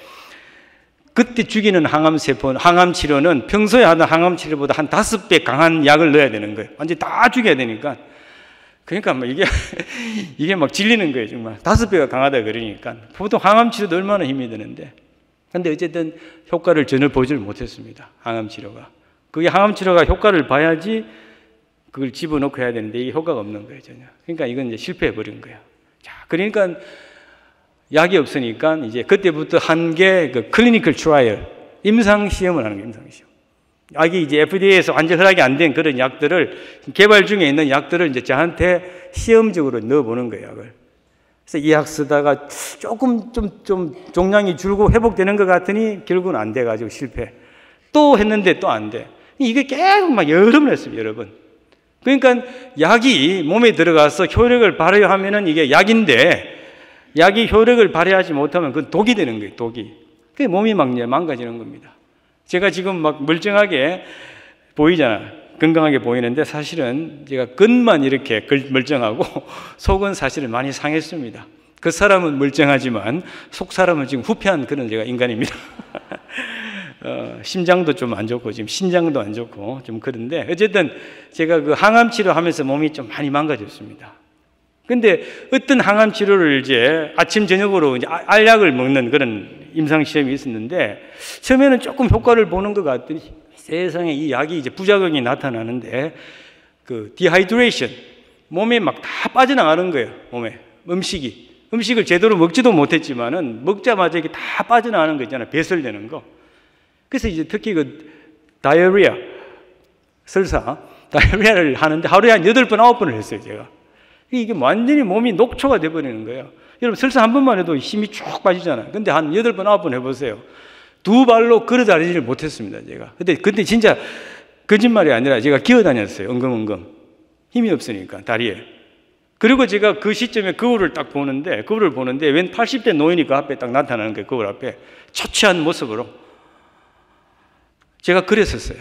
그때 죽이는 항암 치료는 평소에 하던 항암 치료보다 한 5배 강한 약을 넣어야 되는 거예요. 완전히 다 죽여야 되니까. 그러니까 뭐 이게 막 질리는 거예요, 정말. 5배가 강하다 그러니까. 보통 항암 치료도 얼마나 힘이 드는데. 근데 어쨌든 효과를 전혀 보지를 못했습니다, 항암 치료가. 그게 항암 치료가 효과를 봐야지 그걸 집어넣고 해야 되는데 이게 효과가 없는 거예요, 전혀. 그러니까 이건 이제 실패해 버린 거예요. 자, 그러니까 약이 없으니까 이제 그때부터 한 게 그 클리니컬 트라이얼, 임상 시험을 하는 거예요, 임상 시험. 약이 이제 FDA에서 완전 허락이 안 된 그런 약들을, 개발 중에 있는 약들을 이제 저한테 시험적으로 넣어보는 거예요, 약을. 그래서 이 약 쓰다가 조금 좀 종량이 줄고 회복되는 것 같으니 결국은 안 돼가지고 실패. 또 했는데 또 안 돼. 이게 계속 막 여러 번 했어요, 여러 번. 그러니까 약이 몸에 들어가서 효력을 발휘하면은 이게 약인데, 약이 효력을 발휘하지 못하면 그건 독이 되는 거예요, 독이. 그게 몸이 막 망가지는 겁니다. 제가 지금 막 멀쩡하게 보이잖아요. 건강하게 보이는데 사실은 제가 겉만 이렇게 멀쩡하고 속은 사실은 많이 상했습니다. 그 사람은 멀쩡하지만 속 사람은 지금 후패한 그런 제가 인간입니다. 심장도 좀 안 좋고 지금 신장도 안 좋고 좀 그런데 어쨌든 제가 그 항암 치료하면서 몸이 좀 많이 망가졌습니다. 근데 어떤 항암 치료를 이제 아침 저녁으로 이제 알약을 먹는 그런 임상 시험이 있었는데 처음에는 조금 효과를 보는 것 같더니 세상에 이 약이 이제 부작용이 나타나는데 그 디하이드레이션, 몸에 막 다 빠져나가는 거예요. 몸에 음식을 제대로 먹지도 못했지만은 먹자마자 이게 다 빠져나가는 거 있잖아요. 배설되는 거. 그래서 이제 특히 그 다이어리아, 설사 다이어리아를 하는데 하루에 한 8번, 9번을 했어요, 제가. 이게 완전히 몸이 녹초가 돼버리는 거예요. 여러분, 설사 한 번만 해도 힘이 쭉 빠지잖아요. 근데 한 8번, 9번 해보세요. 2발로 걸어 다니지를 못했습니다, 제가. 근데 진짜 거짓말이 아니라 제가 기어 다녔어요, 엉금엉금. 힘이 없으니까, 다리에. 그리고 제가 그 시점에 거울을 딱 보는데, 웬 80대 노인이 그 앞에 딱 나타나는 거예요, 거울 앞에. 초췌한 모습으로. 제가 그랬었어요.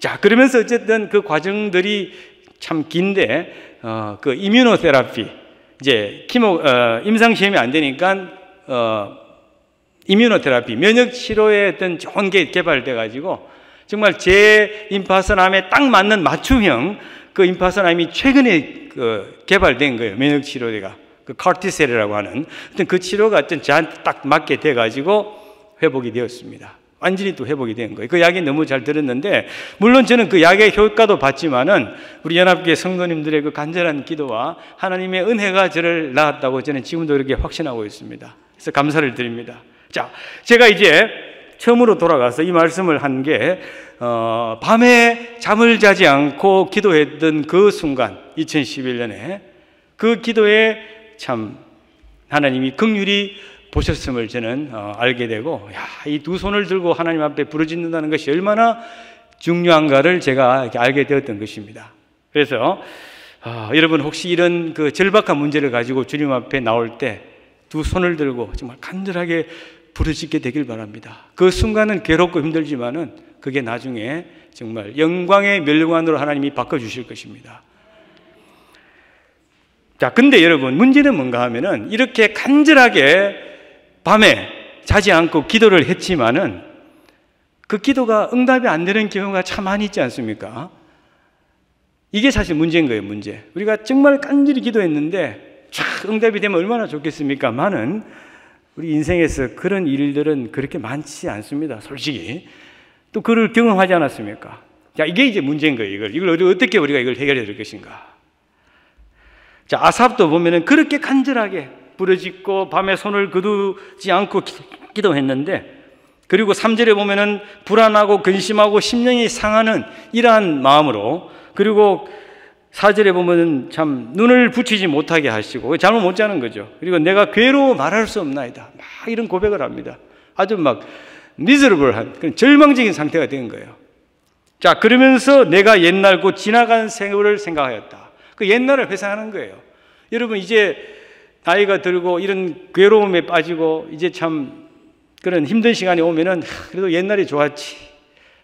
자, 그러면서 어쨌든 그 과정들이 참 긴데, 그 이뮤노테라피, 이제 임상시험이 안 되니까, 이뮤노테라피, 면역치료에 어떤 좋은 게 개발돼가지고, 정말 제 임파선암에 딱 맞는 맞춤형 그 임파선암이 최근에 개발된 거예요, 면역치료가. 그 카르티셀이라고 하는. 그 치료가 저한테 딱 맞게 돼가지고 회복이 되었습니다. 완전히 또 회복이 된 거예요. 그 약이 너무 잘 들었는데, 물론 저는 그 약의 효과도 봤지만은 우리 연합교회 성도님들의 그 간절한 기도와 하나님의 은혜가 저를 낳았다고 저는 지금도 이렇게 확신하고 있습니다. 그래서 감사를 드립니다. 자, 제가 이제 처음으로 돌아가서 이 말씀을 한 게, 밤에 잠을 자지 않고 기도했던 그 순간, 2011년에 그 기도에 참 하나님이 긍휼히 보셨음을 저는 알게 되고, 이 두 손을 들고 하나님 앞에 부르짖는다는 것이 얼마나 중요한가를 제가 이렇게 알게 되었던 것입니다. 그래서 여러분 혹시 이런 그 절박한 문제를 가지고 주님 앞에 나올 때 두 손을 들고 정말 간절하게 부르짖게 되길 바랍니다. 그 순간은 괴롭고 힘들지만은 그게 나중에 정말 영광의 멸관으로 하나님이 바꿔주실 것입니다. 자, 근데 여러분 문제는 뭔가 하면은 이렇게 간절하게 밤에 자지 않고 기도를 했지만은 그 기도가 응답이 안 되는 경우가 참 많이 있지 않습니까? 이게 사실 문제인 거예요, 문제. 우리가 정말 간절히 기도했는데 촥 응답이 되면 얼마나 좋겠습니까? 많은 우리 인생에서 그런 일들은 그렇게 많지 않습니다, 솔직히. 또 그걸 경험하지 않았습니까? 자, 이게 이제 문제인 거예요, 이걸 어떻게 우리가 이걸 해결해야 될 것인가? 자, 아삽도 보면은 그렇게 간절하게 부르짖고 밤에 손을 거두지 않고 기도했는데, 그리고 3절에 보면은 불안하고 근심하고 심령이 상하는 이러한 마음으로, 그리고 4절에 보면은 참 눈을 붙이지 못하게 하시고, 잠을 못 자는 거죠. 그리고 내가 괴로워 말할 수 없나이다, 막 이런 고백을 합니다. 아주 막 미저러블한 그런 절망적인 상태가 된 거예요. 자, 그러면서 내가 옛날 곧 지나간 세월을 생각하였다. 그 옛날을 회상하는 거예요. 여러분 이제 나이가 들고 이런 괴로움에 빠지고 이제 참 그런 힘든 시간이 오면은 그래도 옛날이 좋았지,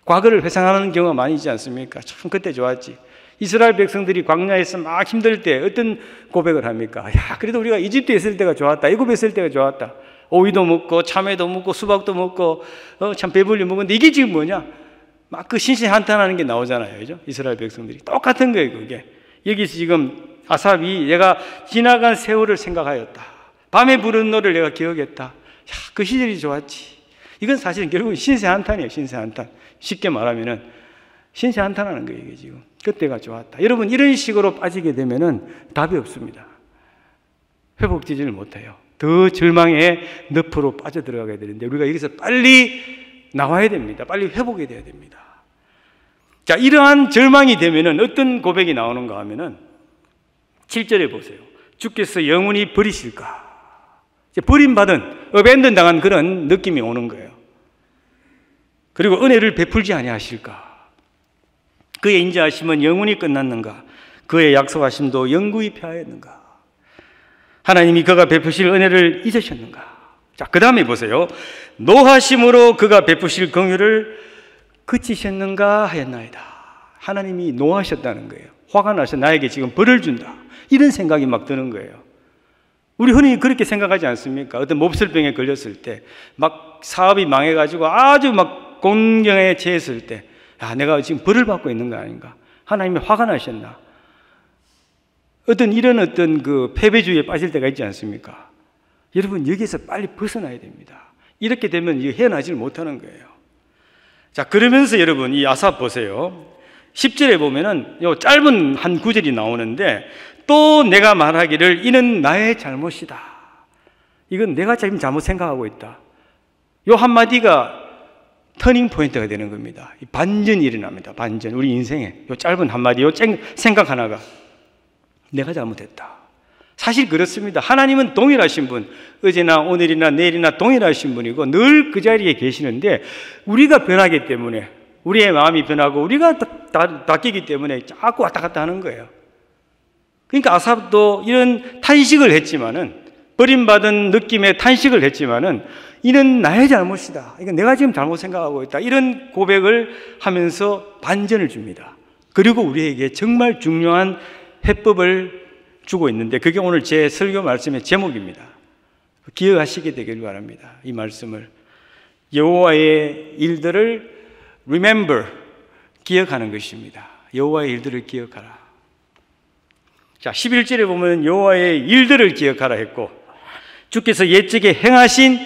과거를 회상하는 경우가 많이 있지 않습니까? 참 그때 좋았지. 이스라엘 백성들이 광야에서 막 힘들 때 어떤 고백을 합니까? 야, 그래도 우리가 이집트에 있을 때가 좋았다. 애굽에 있을 때가 좋았다. 오이도 먹고 참외도 먹고 수박도 먹고 참 배불리 먹었는데 이게 지금 뭐냐? 막 그 신신한탄하는 게 나오잖아요. 그죠? 이스라엘 백성들이 똑같은 거예요, 그게. 여기서 지금 아삽이 내가 지나간 세월을 생각하였다. 밤에 부른 노래를 내가 기억했다. 야, 그 시절이 좋았지. 이건 사실은 결국은 신세한탄이에요. 신세한탄. 쉽게 말하면은 신세한탄하는 거예요, 이게 지금. 그때가 좋았다. 여러분, 이런 식으로 빠지게 되면은 답이 없습니다. 회복되지를 못해요. 더 절망의 늪으로 빠져들어가게 되는데 우리가 여기서 빨리 나와야 됩니다. 빨리 회복이 돼야 됩니다. 자, 이러한 절망이 되면은 어떤 고백이 나오는가 하면은 7절에 보세요. 주께서 영원히 버리실까? 버림받은, 어벤던 당한 그런 느낌이 오는 거예요. 그리고 은혜를 베풀지 아니하실까? 그의 인자하심은 영원히 끝났는가? 그의 약속하심도 영구히 폐하였는가? 하나님이 그가 베푸실 은혜를 잊으셨는가? 자, 그 다음에 보세요. 노하심으로 그가 베푸실 긍휼을 그치셨는가 하였나이다. 하나님이 노하셨다는 거예요. 화가 나서 나에게 지금 벌을 준다. 이런 생각이 막 드는 거예요. 우리 흔히 그렇게 생각하지 않습니까? 어떤 몹쓸병에 걸렸을 때, 막 사업이 망해가지고 아주 막 곤경에 처했을 때, 야, 내가 지금 벌을 받고 있는 거 아닌가? 하나님이 화가 나셨나? 어떤 그 패배주의에 빠질 때가 있지 않습니까? 여러분, 여기서 빨리 벗어나야 됩니다. 이렇게 되면 헤어나지를 못하는 거예요. 자, 그러면서 여러분, 이 아삽 보세요. 10절에 보면은 요 짧은 한 구절이 나오는데, 또 내가 말하기를 이는 나의 잘못이다. 이건 내가 지금 잘못 생각하고 있다. 요 한마디가 터닝 포인트가 되는 겁니다. 반전이 일어납니다. 반전. 우리 인생에 요 짧은 한마디, 요 생각 하나가 내가 잘못했다. 사실 그렇습니다. 하나님은 동일하신 분, 어제나 오늘이나 내일이나 동일하신 분이고 늘 그 자리에 계시는데 우리가 변하기 때문에, 우리의 마음이 변하고 우리가 바뀌기 때문에 자꾸 왔다 갔다 하는 거예요. 그러니까 아삽도 이런 탄식을 했지만은, 버림받은 느낌의 탄식을 했지만은 이는 나의 잘못이다. 이건 내가 지금 잘못 생각하고 있다. 이런 고백을 하면서 반전을 줍니다. 그리고 우리에게 정말 중요한 해법을 주고 있는데 그게 오늘 제 설교 말씀의 제목입니다. 기억하시게 되길 바랍니다. 이 말씀을. 여호와의 일들을 remember, 기억하는 것입니다. 여호와의 일들을 기억하라. 자, 11절에 보면 여호와의 일들을 기억하라 했고, 주께서 옛적에 행하신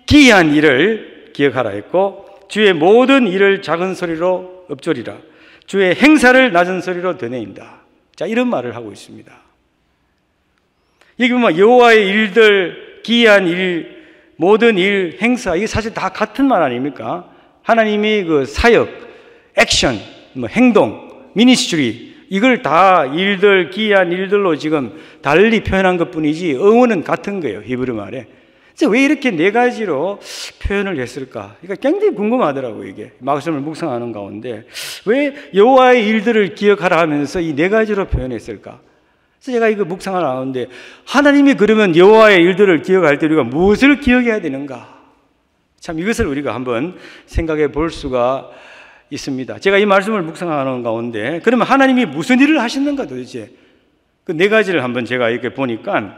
기이한 일을 기억하라 했고, 주의 모든 일을 작은 소리로 읊조리라. 주의 행사를 낮은 소리로 되뇌인다. 자, 이런 말을 하고 있습니다. 여기 보면 여호와의 일들, 기이한 일, 모든 일, 행사, 이게 사실 다 같은 말 아닙니까? 하나님이 그 사역, 액션, 행동, 미니스트리, 이걸 다 일들, 기이한 일들로 지금 달리 표현한 것 뿐이지 어원은 같은 거예요, 히브리 말에. 그래서 왜 이렇게 네 가지로 표현을 했을까? 그러니까 굉장히 궁금하더라고요, 이게. 말씀을 묵상하는 가운데. 왜 여호와의 일들을 기억하라 하면서 이 네 가지로 표현했을까? 그래서 제가 이거 묵상을 하는데, 하나님이 그러면 여호와의 일들을 기억할 때 우리가 무엇을 기억해야 되는가? 참 이것을 우리가 한번 생각해 볼 수가 있습니다. 제가 이 말씀을 묵상하는 가운데, 그러면 하나님이 무슨 일을 하셨는가 도대체? 그 네 가지를 한번 제가 이렇게 보니까,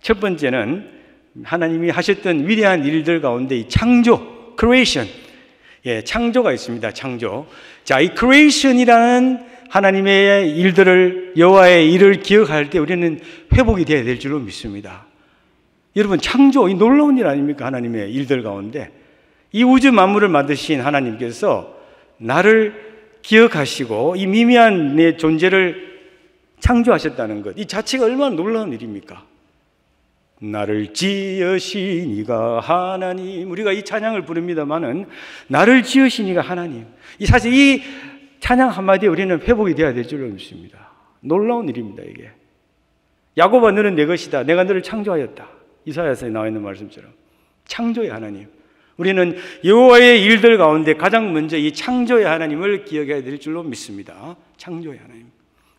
첫 번째는 하나님이 하셨던 위대한 일들 가운데 이 창조, creation, 예, 창조가 있습니다. 창조. 자, 이 creation이라는 하나님의 일들을, 여호와의 일을 기억할 때 우리는 회복이 되어야 될 줄로 믿습니다. 여러분, 창조, 이 놀라운 일 아닙니까? 하나님의 일들 가운데 이 우주 만물을 만드신 하나님께서 나를 기억하시고 이 미미한 내 존재를 창조하셨다는 것, 이 자체가 얼마나 놀라운 일입니까? 나를 지으신 이가 하나님. 우리가 이 찬양을 부릅니다마는 나를 지으신 이가 하나님. 이 사실 이 찬양 한마디에 우리는 회복이 되어야 될 줄로 믿습니다. 놀라운 일입니다, 이게. 야곱아, 너는 내 것이다. 내가 너를 창조하였다. 이사야서에 나와 있는 말씀처럼 창조의 하나님. 우리는 여호와의 일들 가운데 가장 먼저 이 창조의 하나님을 기억해야 될 줄로 믿습니다. 창조의 하나님.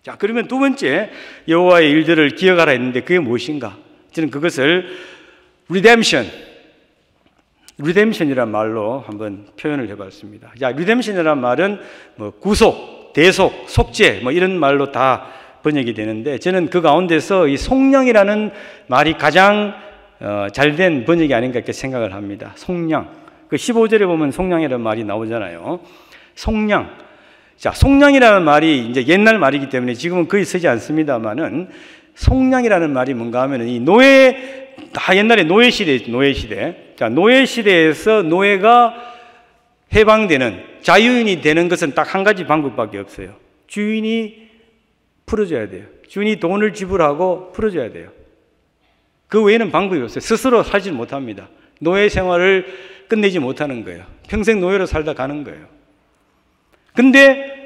자, 그러면 두 번째 여호와의 일들을 기억하라 했는데 그게 무엇인가? 저는 그것을 redemption이란 말로 한번 표현을 해봤습니다. 자, redemption이란 말은 구속, 대속, 속죄 뭐 이런 말로 다 번역이 되는데 저는 그 가운데서 이 속량이라는 말이 가장 잘된 번역이 아닌가 이렇게 생각을 합니다. 속량. 그 15절에 보면 속량이라는 말이 나오잖아요. 속량. 자, 속량이라는 말이 이제 옛날 말이기 때문에 지금은 거의 쓰지 않습니다만은 속량이라는 말이 뭔가 하면은 이 노예, 다 옛날에 노예 시대. 자, 노예 시대에서 노예가 해방되는, 자유인이 되는 것은 딱 한 가지 방법밖에 없어요. 주인이 풀어줘야 돼요. 주인이 돈을 지불하고 풀어줘야 돼요. 그 외에는 방법이 없어요. 스스로 살지 못합니다. 노예 생활을 끝내지 못하는 거예요. 평생 노예로 살다 가는 거예요. 근데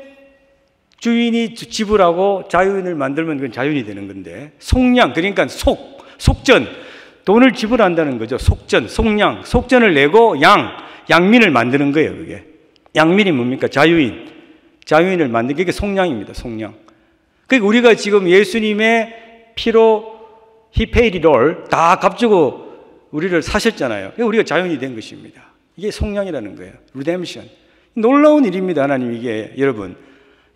주인이 지불하고 자유인을 만들면 그건 자유인이 되는 건데, 속량, 그러니까 속전, 돈을 지불한다는 거죠. 속전, 속량, 속전을 내고 양민을 만드는 거예요. 그게 양민이 뭡니까? 자유인을 만드는 게 속량입니다. 속량. 그러니까 우리가 지금 예수님의 피로 He paid it all 다 값주고 우리를 사셨잖아요. 그러니까 우리가 자유인이 된 것입니다. 이게 속량이라는 거예요. Redemption. 놀라운 일입니다. 하나님, 이게 여러분,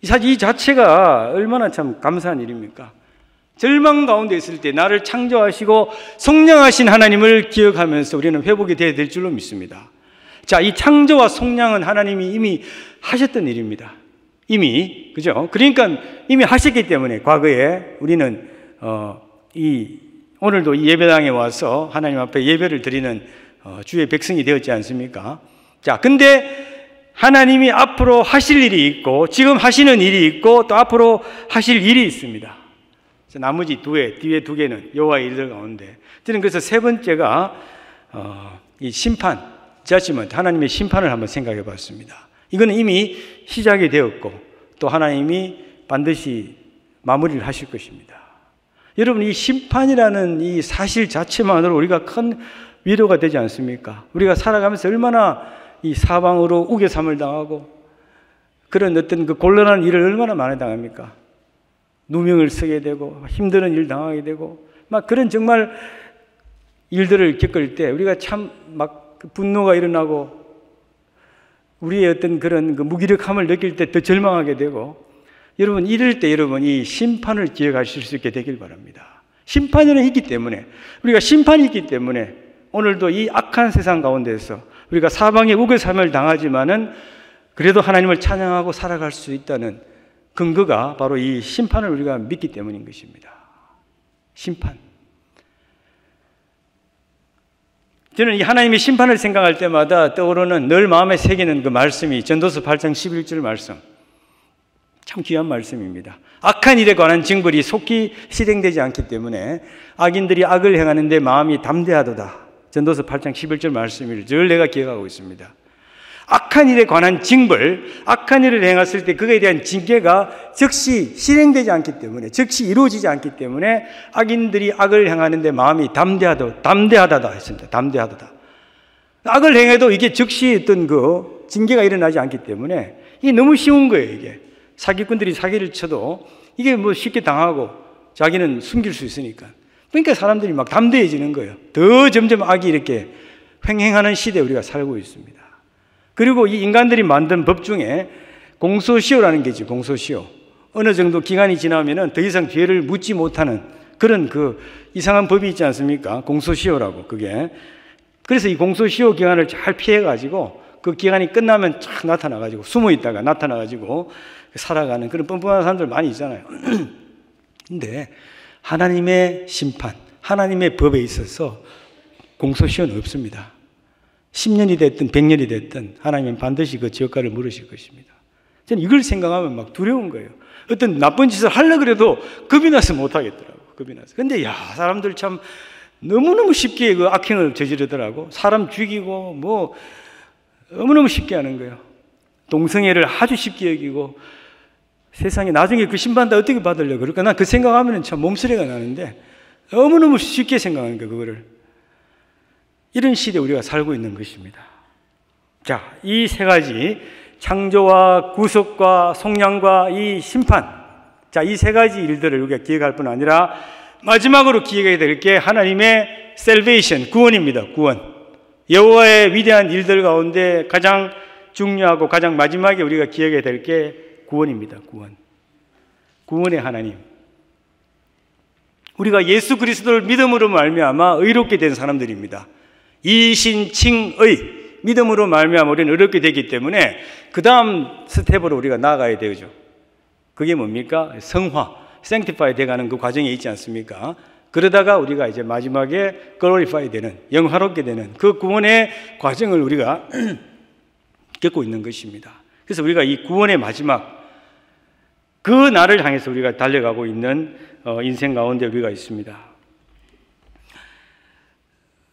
사실 이 자체가 얼마나 참 감사한 일입니까? 절망 가운데 있을 때 나를 창조하시고 속량하신 하나님을 기억하면서 우리는 회복이 되어야 될 줄로 믿습니다. 자, 이 창조와 속량은 하나님이 이미 하셨던 일입니다. 이미, 그죠? 그러니까 이미 하셨기 때문에 과거에 우리는 오늘도 이 예배당에 와서 하나님 앞에 예배를 드리는 주의 백성이 되었지 않습니까? 자, 근데 하나님이 앞으로 하실 일이 있고 지금 하시는 일이 있고 또 앞으로 하실 일이 있습니다. 나머지 뒤에 두 개는 여호와의 일들 가운데, 저는 그래서 세 번째가 이 심판, judgment, 하나님의 심판을 한번 생각해 봤습니다. 이거는 이미 시작이 되었고 또 하나님이 반드시 마무리를 하실 것입니다. 여러분, 이 심판이라는 이 사실 자체만으로 우리가 큰 위로가 되지 않습니까? 우리가 살아가면서 얼마나 이 사방으로 우겨삼을 당하고 그런 어떤 그 곤란한 일을 얼마나 많이 당합니까? 누명을 쓰게 되고 힘든 일 당하게 되고 막 그런 정말 일들을 겪을 때 우리가 참 막 분노가 일어나고 우리의 어떤 그런 그 무기력함을 느낄 때 더 절망하게 되고, 여러분, 이럴 때 여러분 이 심판을 기억하실 수 있게 되길 바랍니다. 심판이 있기 때문에, 우리가 심판이 있기 때문에 오늘도 이 악한 세상 가운데서 우리가 사방에 우겨삼을 당하지만은 그래도 하나님을 찬양하고 살아갈 수 있다는 근거가 바로 이 심판을 우리가 믿기 때문인 것입니다. 심판. 저는 이 하나님의 심판을 생각할 때마다 떠오르는, 늘 마음에 새기는 그 말씀이 전도서 8장 11절 말씀. 참 귀한 말씀입니다. 악한 일에 관한 징벌이 속히 실행되지 않기 때문에 악인들이 악을 행하는데 마음이 담대하도다. 전도서 8장 11절 말씀을 늘 내가 기억하고 있습니다. 악한 일에 관한 징벌, 악한 일을 행했을 때 그거에 대한 징계가 즉시 실행되지 않기 때문에, 즉시 이루어지지 않기 때문에 악인들이 악을 행하는데 마음이 담대하다 했습니다. 담대하다. 악을 행해도 이게 즉시 어떤 그 징계가 일어나지 않기 때문에 이게 너무 쉬운 거예요. 이게 사기꾼들이 사기를 쳐도 이게 뭐 쉽게 당하고 자기는 숨길 수 있으니까. 그러니까 사람들이 막 담대해지는 거예요. 더 점점 악이 이렇게 횡행하는 시대에 우리가 살고 있습니다. 그리고 이 인간들이 만든 법 중에 공소시효라는 게 있죠. 공소시효. 어느 정도 기간이 지나면은 더 이상 죄를 묻지 못하는 그런 그 이상한 법이 있지 않습니까? 공소시효라고, 그게. 그래서 이 공소시효 기간을 잘 피해가지고 그 기간이 끝나면 쫙 나타나가지고 숨어 있다가 나타나가지고 살아가는 그런 뻔뻔한 사람들 많이 있잖아요. 근데 하나님의 심판, 하나님의 법에 있어서 공소시효는 없습니다. 10년이 됐든 100년이 됐든 하나님은 반드시 그 지역가를 물으실 것입니다. 저는 이걸 생각하면 막 두려운 거예요. 어떤 나쁜 짓을 하려고 해도 겁이 나서 못하겠더라고. 겁이 나서. 근데 사람들 참 너무너무 쉽게 그 악행을 저지르더라고. 사람 죽이고 뭐 너무너무 쉽게 하는 거예요. 동성애를 아주 쉽게 여기고, 세상에 나중에 그 심판 다 어떻게 받으려고 그럴까? 난 그 생각하면 참 몸쓰레가 나는데 너무너무 쉽게 생각하는 거예요, 그거를. 이런 시대에 우리가 살고 있는 것입니다. 자, 이 세 가지, 창조와 구속과 속량과 이 심판, 자, 이 세 가지 일들을 우리가 기억할 뿐 아니라 마지막으로 기억해야 될 게 하나님의 salvation, 구원입니다. 구원. 여호와의 위대한 일들 가운데 가장 중요하고 가장 마지막에 우리가 기억해야 될 게 구원입니다. 구원. 구원의 하나님. 우리가 예수 그리스도를 믿음으로 말미암아 의롭게 된 사람들입니다. 이신칭의 믿음으로 말미암아 우리는 의롭게 되기 때문에 그 다음 스텝으로 우리가 나아가야 되죠. 그게 뭡니까? 성화, sanctify 돼가는 그 과정에 있지 않습니까? 그러다가 우리가 이제 마지막에 glorify 되는, 영화롭게 되는 그 구원의 과정을 우리가 겪고 있는 것입니다. 그래서 우리가 이 구원의 마지막 그 날을 향해서 우리가 달려가고 있는 인생 가운데 우리가 있습니다.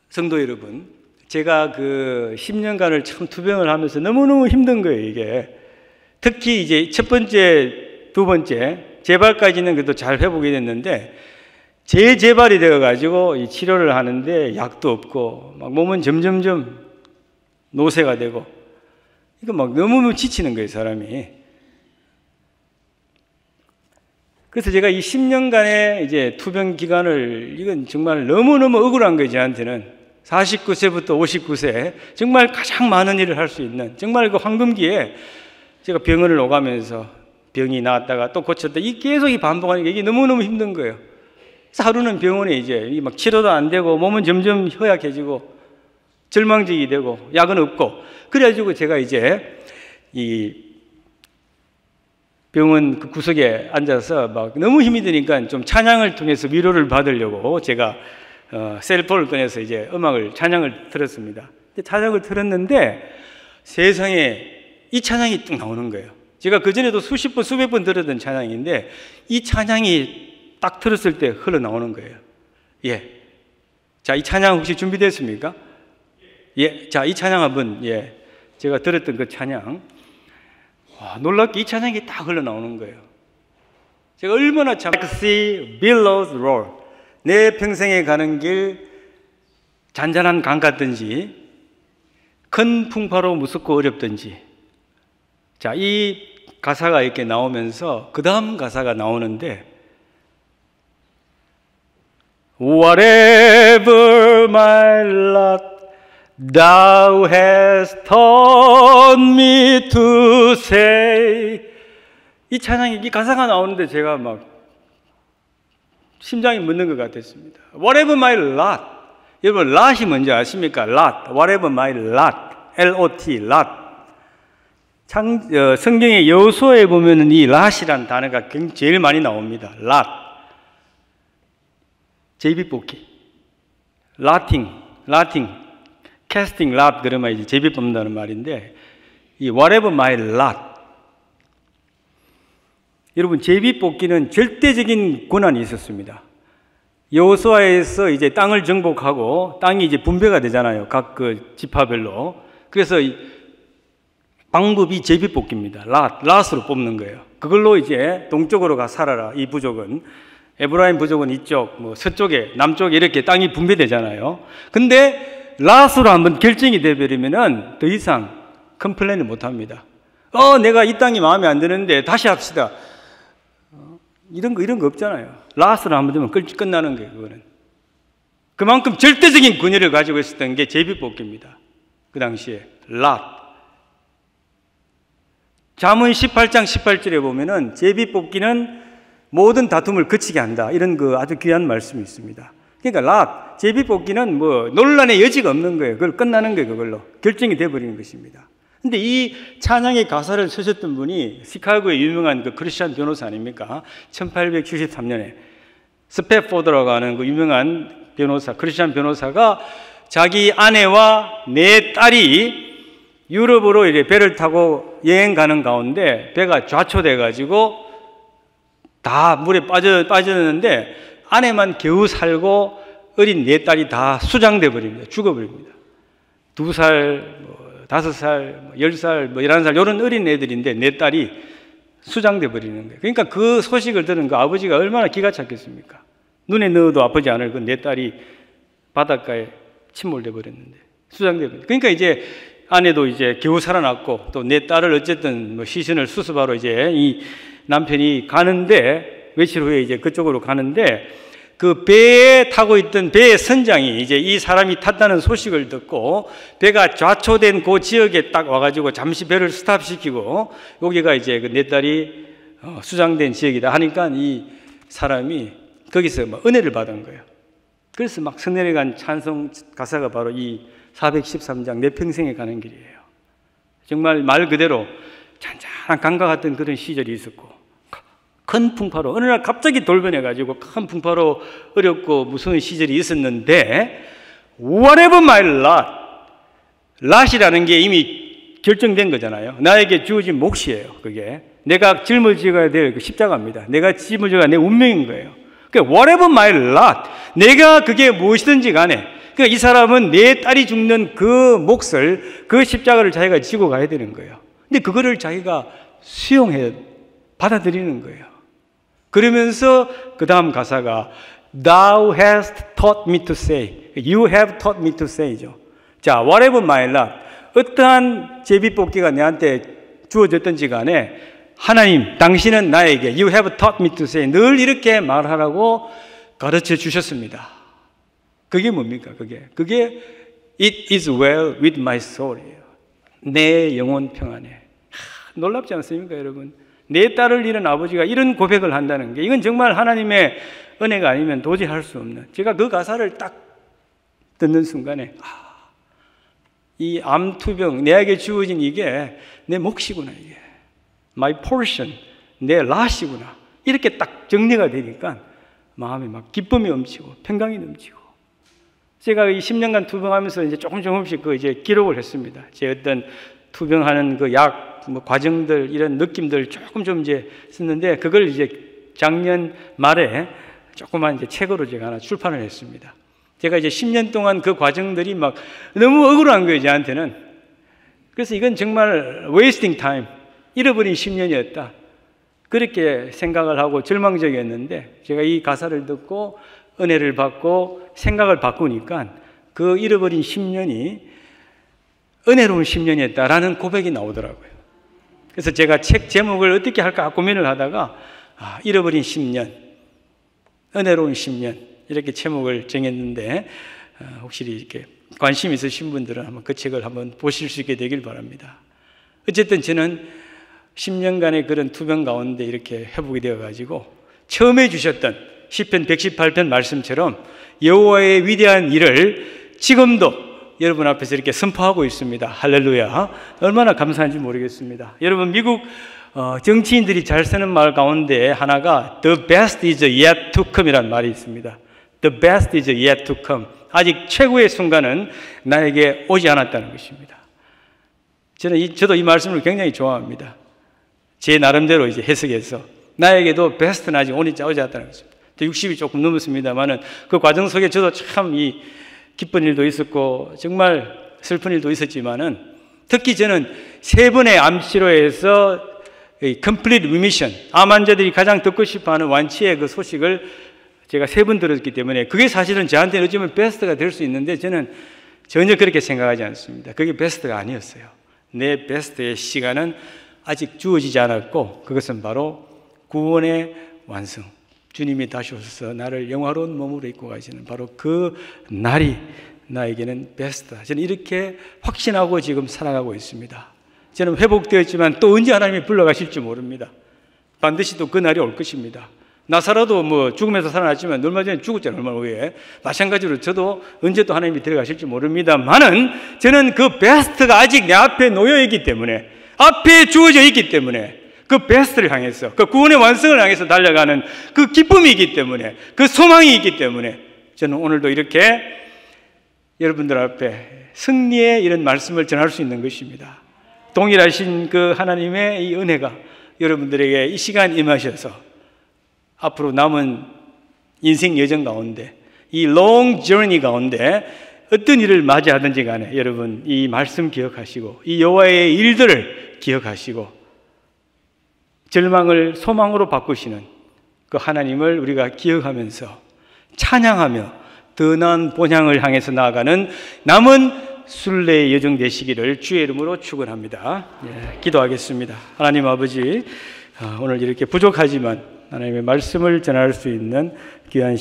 성도 여러분, 제가 그 10년간을 참 투병을 하면서 너무너무 힘든 거예요, 이게. 특히 이제 첫 번째, 두 번째, 재발까지는 그래도 잘 회복이 됐는데, 재발이 되어가지고 이 치료를 하는데 약도 없고, 막 몸은 점점점 노쇠가 되고, 이거 막 너무너무 지치는 거예요, 사람이. 그래서 제가 이 10년간의 이제 투병 기간을, 이건 정말 너무너무 억울한 거예요, 저한테는. 49세부터 59세, 정말 가장 많은 일을 할 수 있는, 정말 그 황금기에 제가 병원을 오가면서 병이 나았다가 또 고쳤다, 이 계속 이 반복하는 게 이게 너무너무 힘든 거예요. 그래서 하루는 병원에 이제 막 치료도 안 되고, 몸은 점점 허약해지고, 절망적이 되고, 약은 없고, 그래가지고 제가 이제 이 병원 그 구석에 앉아서 막 너무 힘이 드니까 좀 찬양을 통해서 위로를 받으려고 제가 셀폰을 꺼내서 이제 찬양을 틀었습니다. 찬양을 틀었는데 세상에 이 찬양이 뚝 나오는 거예요. 제가 그전에도 수십 번, 수백 번 들었던 찬양인데 이 찬양이 딱 들었을 때 흘러나오는 거예요. 예. 자, 이 찬양 혹시 준비됐습니까? 예. 자, 이 찬양 한번, 예. 제가 들었던 그 찬양. 와, 놀랍게 이 찬양이 딱 흘러나오는 거예요. 제가 얼마나 참 Like sea billows roar. 내 평생에 가는 길 잔잔한 강 같든지 큰 풍파로 무섭고 어렵든지. 자, 이 가사가 이렇게 나오면서 그 다음 가사가 나오는데 Whatever my lot Thou hast taught me to say. 이 찬양이, 이 가사가 나오는데 제가 막 심장이 멎는 것 같았습니다. Whatever my lot. 여러분, lot이 뭔지 아십니까? lot. Whatever my lot. L-O-T, lot. 성경의 여호수아에 보면은 이 lot이라는 단어가 제일 많이 나옵니다. lot. 제비뽑기. lotting. casting lot 그러면 이제 제비 뽑는다는 말인데, 이 whatever my lot. 여러분, 제비 뽑기는 절대적인 권한이 있었습니다. 여호수아에서 이제 땅을 정복하고 땅이 이제 분배가 되잖아요. 각 그 지파별로. 그래서 방법이 제비 뽑기입니다. 랏으로 뽑는 거예요. 그걸로 이제 동쪽으로 가 살아라. 이 부족은. 에브라임 부족은 이쪽, 뭐 서쪽에, 남쪽에 이렇게 땅이 분배되잖아요. 근데 랏으로 한번 결정이 되어버리면은 더 이상 컴플레인을 못 합니다. 내가 이 땅이 마음에 안 드는데 다시 합시다. 이런 거 없잖아요. 랏으로 한번 되면 끝나는 거예요, 그거는. 그만큼 절대적인 권위를 가지고 있었던 게 제비뽑기입니다. 그 당시에. 랏. 잠언 18장 18절에 보면은 제비뽑기는 모든 다툼을 그치게 한다. 이런 그 아주 귀한 말씀이 있습니다. 그러니까 제비뽑기는 뭐 논란의 여지가 없는 거예요. 그걸 끝나는 거예요. 그걸로 결정이 돼버리는 것입니다. 근데 이 찬양의 가사를 쓰셨던 분이 시카고의 유명한 그 크리스찬 변호사 아닙니까? 1873년에 스패포드라고 하는 그 유명한 변호사, 크리스찬 변호사가 자기 아내와 네 딸이 유럽으로 이제 배를 타고 여행 가는 가운데 배가 좌초돼 가지고 다 물에 빠졌는데 아내만 겨우 살고 어린 네 딸이 다 수장돼 버립니다. 죽어버립니다. 2살, 5살, 10살, 11살 이런 어린 애들인데 네 딸이 수장돼 버리는 거예요. 그러니까 그 소식을 들은 그 아버지가 얼마나 기가 찼겠습니까? 눈에 넣어도 아프지 않을 그 네 딸이 바닷가에 침몰돼 버렸는데 수장돼 버렸어요. 그러니까 이제 아내도 이제 겨우 살아났고 또 네 딸을 어쨌든 뭐 시신을 수습하러 이제 이 남편이 가는데 며칠 후에 이제 그쪽으로 가는데 그 배에 타고 있던 배의 선장이 이제 이 사람이 탔다는 소식을 듣고 배가 좌초된 그 지역에 딱 와가지고 잠시 배를 스탑시키고 여기가 이제 그 내 딸이 수장된 지역이다 하니까 이 사람이 거기서 막 은혜를 받은 거예요. 그래서 막 서내려간 찬송 가사가 바로 이 413장 내 평생에 가는 길이에요. 정말 말 그대로 잔잔한 강과 같은 그런 시절이 있었고 큰 풍파로 어느 날 갑자기 돌변해가지고 큰 풍파로 어렵고 무서운 시절이 있었는데 whatever my lot, lot이라는 게 이미 결정된 거잖아요. 나에게 주어진 몫이에요. 그게 내가 짊어져야 될 그 십자가입니다. 내가 짊어져야 내 운명인 거예요. 그러니까 whatever my lot, 내가 그게 무엇이든지 간에 그러니까 이 사람은 내 딸이 죽는 그 몫을 그 십자가를 자기가 지고 가야 되는 거예요. 근데 그거를 자기가 수용해 받아들이는 거예요. 그러면서 그 다음 가사가 Thou hast taught me to say, You have taught me to say죠. 자, whatever my lot, 어떠한 제비뽑기가 내한테 주어졌든지 간에 하나님, 당신은 나에게 You have taught me to say, 늘 이렇게 말하라고 가르쳐 주셨습니다. 그게 뭡니까? 그게 It is well with my soul이에요. 내 영혼 평안해. 놀랍지 않습니까, 여러분? 내 딸을 잃은 아버지가 이런 고백을 한다는 게 이건 정말 하나님의 은혜가 아니면 도저히 할 수 없는. 제가 그 가사를 딱 듣는 순간에 이 암투병, 내게 주어진 이게 내 몫이구나, 이게 my portion, 내 lot이구나, 이렇게 딱 정리가 되니까 마음이 막 기쁨이 넘치고 평강이 넘치고. 제가 이 10년간 투병하면서 이제 조금씩 그 이제 기록을 했습니다. 제 어떤 투병하는 그 약, 뭐 과정들, 이런 느낌들 조금 좀 이제 썼는데, 그걸 이제 작년 말에 조그만 이제 책으로 제가 하나 출판을 했습니다. 제가 이제 10년 동안 그 과정들이 막 너무 억울한 거예요, 저한테는. 그래서 이건 정말 wasting time, 잃어버린 10년이었다. 그렇게 생각을 하고 절망적이었는데, 제가 이 가사를 듣고 은혜를 받고 생각을 바꾸니까 그 잃어버린 10년이 은혜로운 10년이었다라는 고백이 나오더라고요. 그래서 제가 책 제목을 어떻게 할까 고민을 하다가 잃어버린 10년, 은혜로운 10년 이렇게 제목을 정했는데 혹시 이렇게 관심 있으신 분들은 한번 그 책을 한번 보실 수 있게 되길 바랍니다. 어쨌든 저는 10년간의 그런 투병 가운데 이렇게 회복이 되어가지고 처음에 주셨던 시편 118편 말씀처럼 여호와의 위대한 일을 지금도 여러분 앞에서 이렇게 선포하고 있습니다. 할렐루야. 얼마나 감사한지 모르겠습니다. 여러분, 미국 정치인들이 잘 쓰는 말 가운데 하나가 The best is yet to come 이라는 말이 있습니다. The best is yet to come. 아직 최고의 순간은 나에게 오지 않았다는 것입니다. 저도 이 말씀을 굉장히 좋아합니다. 제 나름대로 이제 해석해서 나에게도 베스트는 아직 오지 않았다는 것입니다. 60이 조금 넘었습니다만은 그 과정 속에 저도 참 이 기쁜 일도 있었고 정말 슬픈 일도 있었지만은 특히 저는 3번의 암 치료에서 complete remission, 암 환자들이 가장 듣고 싶어하는 완치의 그 소식을 제가 3번 들었기 때문에 그게 사실은 저한테는 어쩌면 베스트가 될 수 있는데 저는 전혀 그렇게 생각하지 않습니다. 그게 베스트가 아니었어요. 내 베스트의 시간은 아직 주어지지 않았고 그것은 바로 구원의 완성, 주님이 다시 오셔서 나를 영화로운 몸으로 입고 가시는 바로 그 날이 나에게는 베스트다. 저는 이렇게 확신하고 지금 살아가고 있습니다. 저는 회복되었지만 또 언제 하나님이 불러가실지 모릅니다. 반드시 또 그 날이 올 것입니다. 나사로도 뭐 죽음에서 살아났지만 얼마 전에 죽었잖아요. 얼마 후에. 마찬가지로 저도 언제 또 하나님이 들어가실지 모릅니다만은 저는 그 베스트가 아직 내 앞에 놓여 있기 때문에, 앞에 주어져 있기 때문에 그 베스트를 향해서, 그 구원의 완성을 향해서 달려가는 그 기쁨이 있기 때문에, 그 소망이 있기 때문에 저는 오늘도 이렇게 여러분들 앞에 승리의 이런 말씀을 전할 수 있는 것입니다. 동일하신 그 하나님의 이 은혜가 여러분들에게 이 시간 임하셔서 앞으로 남은 인생 여정 가운데, 이 long journey 가운데 어떤 일을 맞이하든지 간에 여러분 이 말씀 기억하시고 이 여호와의 일들을 기억하시고 절망을 소망으로 바꾸시는 그 하나님을 우리가 기억하면서 찬양하며 더 나은 본향을 향해서 나아가는 남은 순례의 여정 되시기를 주의 이름으로 축원합니다. 기도하겠습니다. 하나님 아버지, 오늘 이렇게 부족하지만 하나님의 말씀을 전할 수 있는 귀한